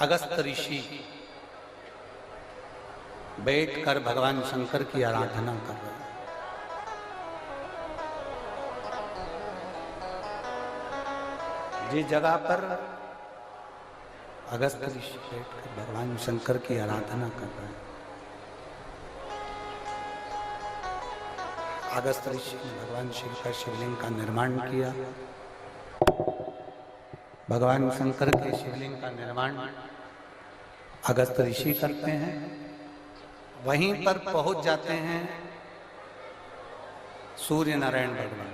अगस्त ऋषि बैठकर भगवान शंकर की आराधना कर रहे हैं। जिस जगह पर अगस्त ऋषि बैठकर भगवान शंकर की आराधना कर रहे हैं, अगस्त ऋषि ने भगवान शिव का शिवलिंग का निर्माण किया। भगवान शंकर के शिवलिंग का निर्माण अगस्त ऋषि करते हैं। वहीं पर पहुंच जाते हैं सूर्य नारायण भगवान,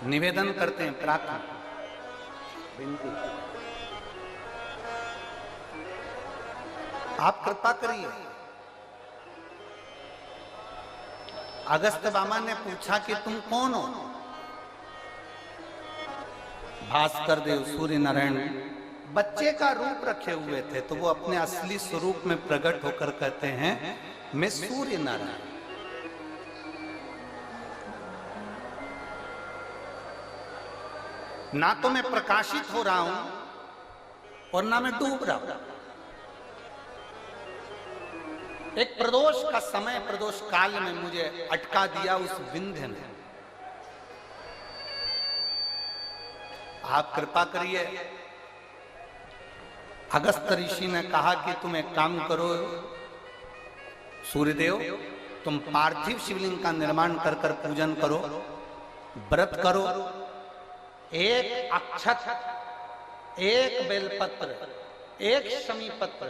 निवेदन करते हैं, प्रार्थना विनती, आप कृपा करिए। अगस्त बामा ने पूछा कि तुम कौन हो? भास्कर देव सूर्य नारायण बच्चे का रूप रखे हुए थे, तो वो अपने असली स्वरूप में प्रकट होकर कहते हैं, मैं सूर्य नारायण। ना तो मैं प्रकाशित हो रहा हूं और ना मैं डूब रहा हूं। एक प्रदोष का समय, प्रदोष काल में मुझे अटका दिया उस विंध्य ने। आप कृपा करिए। अगस्त ऋषि ने कहा कि तुम एक काम करो सूर्यदेव, तुम पार्थिव शिवलिंग का निर्माण कर कर पूजन करो, व्रत करो, एक अक्षत, एक बेलपत्र, एक शमी पत्र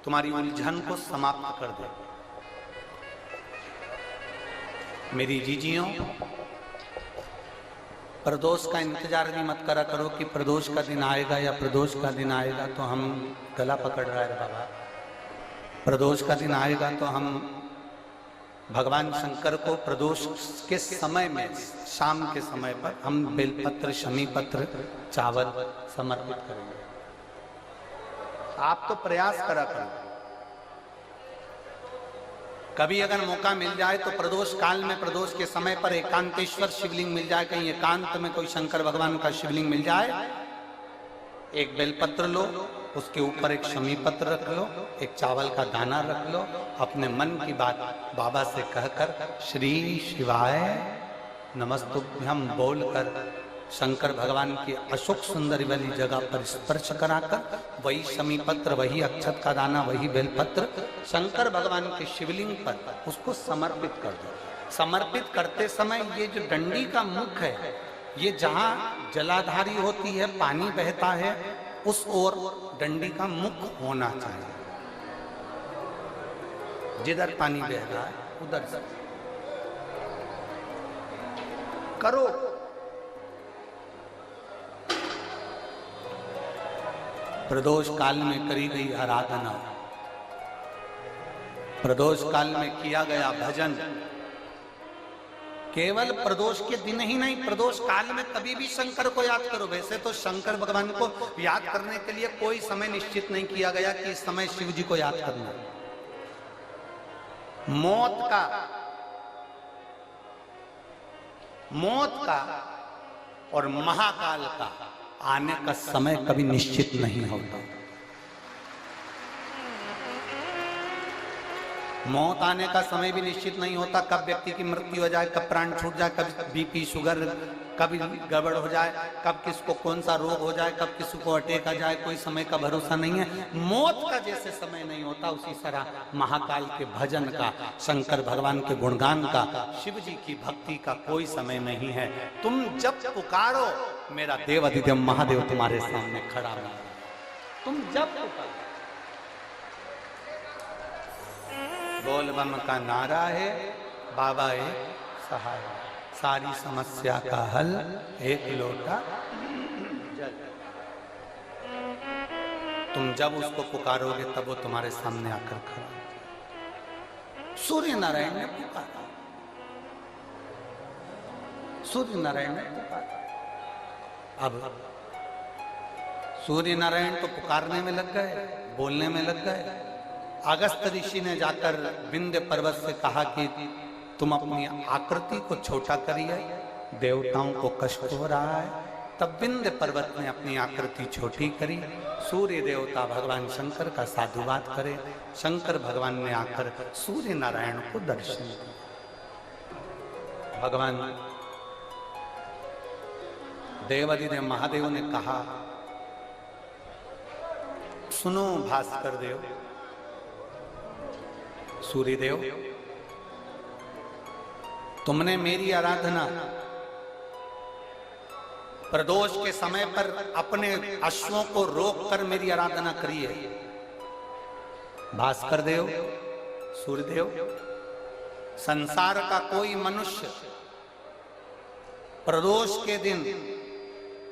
तुम्हारी उलझन को समाप्त कर दे। मेरी जीजियों, प्रदोष का इंतजार भी मत करा करो कि प्रदोष का दिन आएगा या प्रदोष का दिन आएगा तो हम गला पकड़ रहा है बाबा। प्रदोष का दिन आएगा तो हम भगवान शंकर को प्रदोष के समय में, शाम के समय पर हम बेलपत्र, शमी पत्र, चावल समर्पित करेंगे। आप तो प्रयास करा करो। कभी अगर मौका मिल जाए तो प्रदोष काल में, प्रदोष के समय पर एकांतेश्वर शिवलिंग मिल जाए, कहीं एकांत में कोई शंकर भगवान का शिवलिंग मिल जाए, एक बेलपत्र लो, उसके ऊपर एक शमी पत्र रख लो, एक चावल का दाना रख लो, अपने मन की बात बाबा से कहकर श्री शिवाय नमस्तुभ्यम बोलकर शंकर भगवान की अशोक सुंदरी वाली जगह पर स्पर्श कराकर वही शमी पत्र, वही अक्षत का दाना, वही बेलपत्र शंकर भगवान के शिवलिंग पर उसको समर्पित कर दो। समर्पित करते समय ये जो डंडी का मुख है, ये जहां जलाधारी होती है, पानी बहता है, उस ओर डंडी का मुख होना चाहिए। जिधर पानी बह रहा है उधर से करो। प्रदोष काल में करी गई आराधना, प्रदोष काल में किया गया भजन, केवल प्रदोष के दिन ही नहीं, प्रदोष काल में कभी भी शंकर को याद करो। वैसे तो शंकर भगवान को याद करने के लिए कोई समय निश्चित नहीं किया गया कि इस समय शिव जी को याद करना। मौत का और महाकाल का आने का समय कभी निश्चित नहीं होता। मौत आने का समय भी निश्चित नहीं होता, कब व्यक्ति की मृत्यु हो जाए, कब प्राण छूट जाए, कब बीपी शुगर कभी गड़बड़ हो जाए, कब किसको कौन सा रोग हो जाए, कब किसी को अटैक आ जाए, कोई समय का भरोसा नहीं है। मौत का जैसे समय नहीं होता, उसी तरह महाकाल के भजन का, शंकर भगवान के गुणगान का, शिव जी की भक्ति का कोई समय नहीं है। तुम जब पुकारो मेरा देवाधिदेव महादेव तुम्हारे सामने खड़ा है। तुम जब पुकारो, बोल बम का नारा है, बाबा एक सहाय, सारी समस्या का हल एक लोटा जल। तुम जब उसको पुकारोगे तब वो तुम्हारे सामने आकर खड़ा। सूर्य नारायण ने पुकारा, सूर्य नारायण ने पुकारा। अब सूर्य नारायण तो पुकारने में लग गए, बोलने में लग गए। अगस्त ऋषि ने जाकर विंध्य पर्वत से कहा कि तुम अपनी आकृति को छोटा करिए, देवताओं को कष्ट हो रहा है। तब विंध्य पर्वत ने अपनी आकृति छोटी करी। सूर्य देवता भगवान शंकर का साधुवाद करे। शंकर भगवान ने आकर सूर्य नारायण को दर्शन दिया। भगवान देवाधिदेव महादेव ने कहा, सुनो भास्कर देव, सूर्यदेव, तुमने मेरी आराधना प्रदोष के समय पर अपने अश्वों को रोककर मेरी आराधना करी है। भास्कर देव, सूर्यदेव, संसार का कोई मनुष्य प्रदोष के दिन,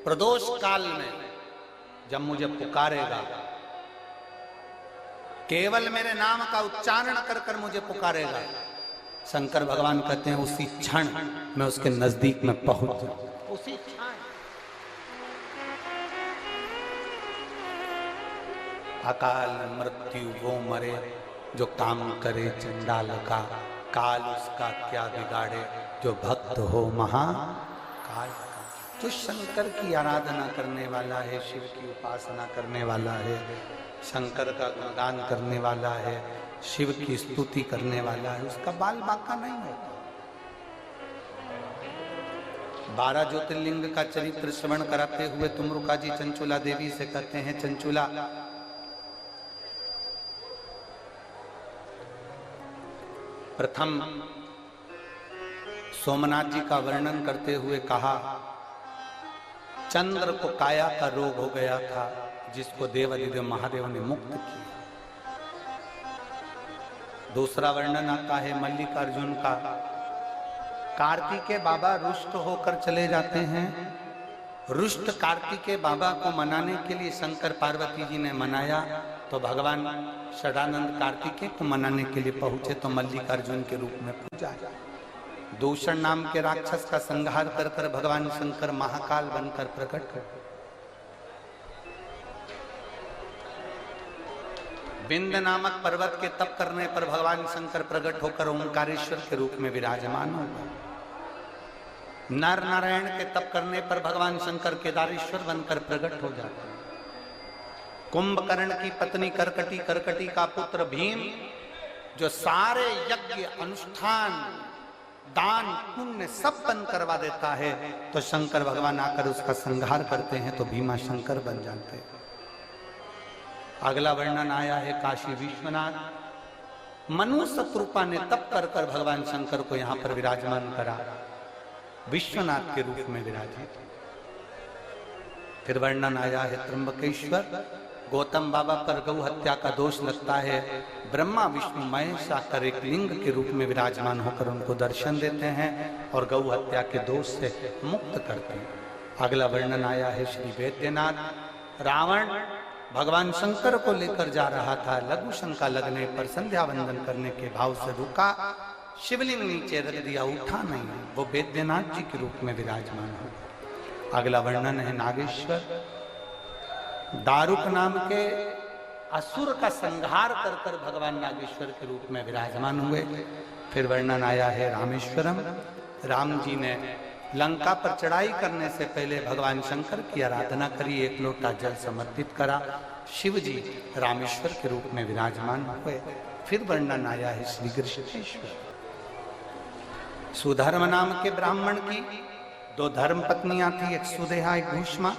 प्रदोष काल में जब मुझे पुकारेगा, केवल मेरे नाम का उच्चारण कर कर मुझे पुकारेगा, शंकर भगवान कहते हैं उसी क्षण मैं उसके नजदीक में पहुंच जाऊं। उसी क्षण अकाल मृत्यु वो मरे जो काम करे चंडाल का, काल उसका क्या बिगाड़े जो भक्त हो महाकाल का। जो शंकर की आराधना करने वाला है, शिव की उपासना करने वाला है, शंकर का गुणगान करने वाला है, शिव की स्तुति करने वाला है, उसका बाल बांका नहीं होता। 12 ज्योतिर्लिंग का चरित्र श्रवण कराते हुए तुमरुका जी चंचुला देवी से कहते हैं, चंचुला, प्रथम सोमनाथ जी का वर्णन करते हुए कहा, चंद्र को काया का रोग हो गया था जिसको देवाधिदेव महादेव ने मुक्त किया। दूसरा वर्णन आता है मल्लिकार्जुन का, कार्तिकेय बाबा रुष्ट होकर चले जाते हैं। रुष्ट कार्तिकेय बाबा को मनाने के लिए शंकर पार्वती जी ने मनाया, तो भगवान षडानंद कार्तिकेय को मनाने के लिए पहुंचे तो मल्लिकार्जुन के रूप में पूजा। दूषण नाम के राक्षस का संहार कर कर भगवान शंकर महाकाल बनकर प्रकट कर। विंध्य नामक पर्वत के तप करने पर भगवान शंकर प्रकट होकर ओंकारेश्वर के रूप में विराजमान होगा। नर नारायण के तप करने पर भगवान शंकर केदारेश्वर बनकर प्रकट हो जाते हैं। कुंभकर्ण की पत्नी करकटी, करकटी का पुत्र भीम, जो सारे यज्ञ अनुष्ठान दान पुण्य सब बंद करवा देता है, तो शंकर भगवान आकर उसका संहार करते हैं तो भीमा शंकर बन जाते हैं। अगला वर्णन आया है काशी विश्वनाथ। मनु शत्रुपा ने तप कर कर भगवान शंकर को यहाँ पर विराजमान करा, विश्वनाथ के रूप में विराजित। फिर वर्णन आया है त्र्यंबकेश्वर। गौतम बाबा पर गौ हत्या का दोष लगता है, ब्रह्मा विष्णु महेश आकर एक लिंग के रूप में विराजमान होकर उनको दर्शन देते हैं और गौ हत्या के दोष से मुक्त करते हैं। अगला वर्णन आया है श्री वैद्यनाथ। रावण भगवान शंकर को लेकर जा रहा था, लघु शंका लगने पर संध्या वंदन करने के भाव से रुका, शिवलिंग नीचे रख दिया, उठा नहीं, वो वैद्यनाथ जी के रूप में विराजमान हो। अगला वर्णन है नागेश्वर। दारुक नाम के असुर का संहार कर कर भगवान नागेश्वर के रूप में विराजमान हुए। फिर वर्णन आया है रामेश्वरम। राम जी ने लंका पर चढ़ाई करने से पहले भगवान शंकर की आराधना करी, एक लोटा जल समर्पित करा, शिव जी रामेश्वर के रूप में विराजमान हुए। फिर वर्णन आया है श्री कृष्णेश्वर। सुधर्म नाम के ब्राह्मण की 2 धर्म पत्नियां थी, एक सुदेहा एक घूष्मा।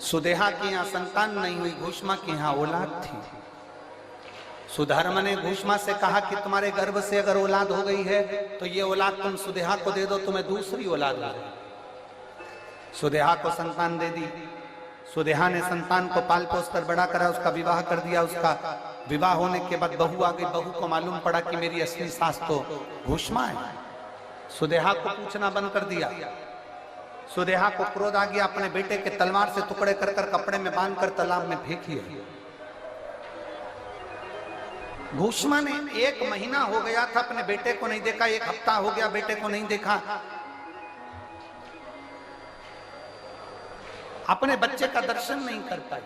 सुदेहा की यहां संतान नहीं हुई, घूष्मा की यहां औलाद थी। सुधर्म ने घूष्मा से कहा कि तुम्हारे गर्भ से अगर औलाद हो गई है तो ये औलाद तुम सुदेहा को दे दो, तुम्हें दूसरी औलाद हो जाएगी। सुदेहा को संतान दे दी। सुदेहा ने संतान को पाल पोस कर बड़ा करा, उसका विवाह कर दिया। उसका विवाह होने के बाद बहू आ गई। बहू को मालूम पड़ा कि मेरी असली सास तो घूष्मा है। सुदेहा को पूछना बंद कर दिया। सुदेहा को क्रोध आ गया, अपने बेटे के तलवार से टुकड़े कर कर कपड़े में बांधकर तालाब में फेंक दिया। घूष्मा ने 1 महीना हो गया था अपने बेटे को नहीं देखा, 1 हफ्ता हो गया बेटे को नहीं देखा। अपने बच्चे का दर्शन नहीं कर पाई।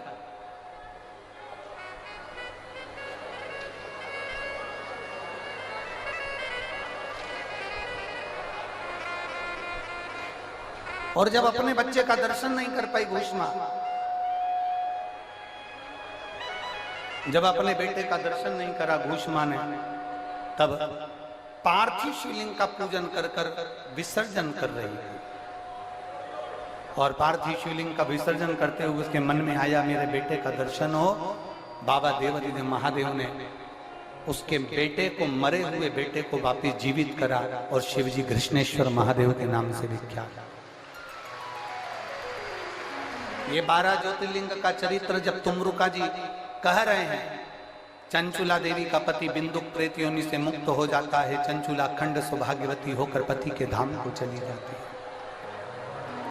और जब अपने बच्चे का दर्शन नहीं कर पाई घूष्मा, जब अपने बेटे का दर्शन नहीं करा घूष्मा ने, तब पार्थिव शिवलिंग का पूजन कर कर विसर्जन कर रही है। और पार्थिव शिवलिंग का विसर्जन करते हुए उसके मन में आया मेरे बेटे का दर्शन हो। बाबा देवादिदेव महादेव ने उसके बेटे को, मरे हुए बेटे को वापिस जीवित करा और शिवजी कृष्णेश्वर महादेव के नाम से विख्यात। ये 12 ज्योतिर्लिंग का चरित्र जब तुमरुका जी कह रहे हैं, चंचुला देवी का पति बिंदुक प्रेत योनि से मुक्त हो जाता है, चंचुला खंड सौभाग्यवती होकर पति के धाम को चली जाती है।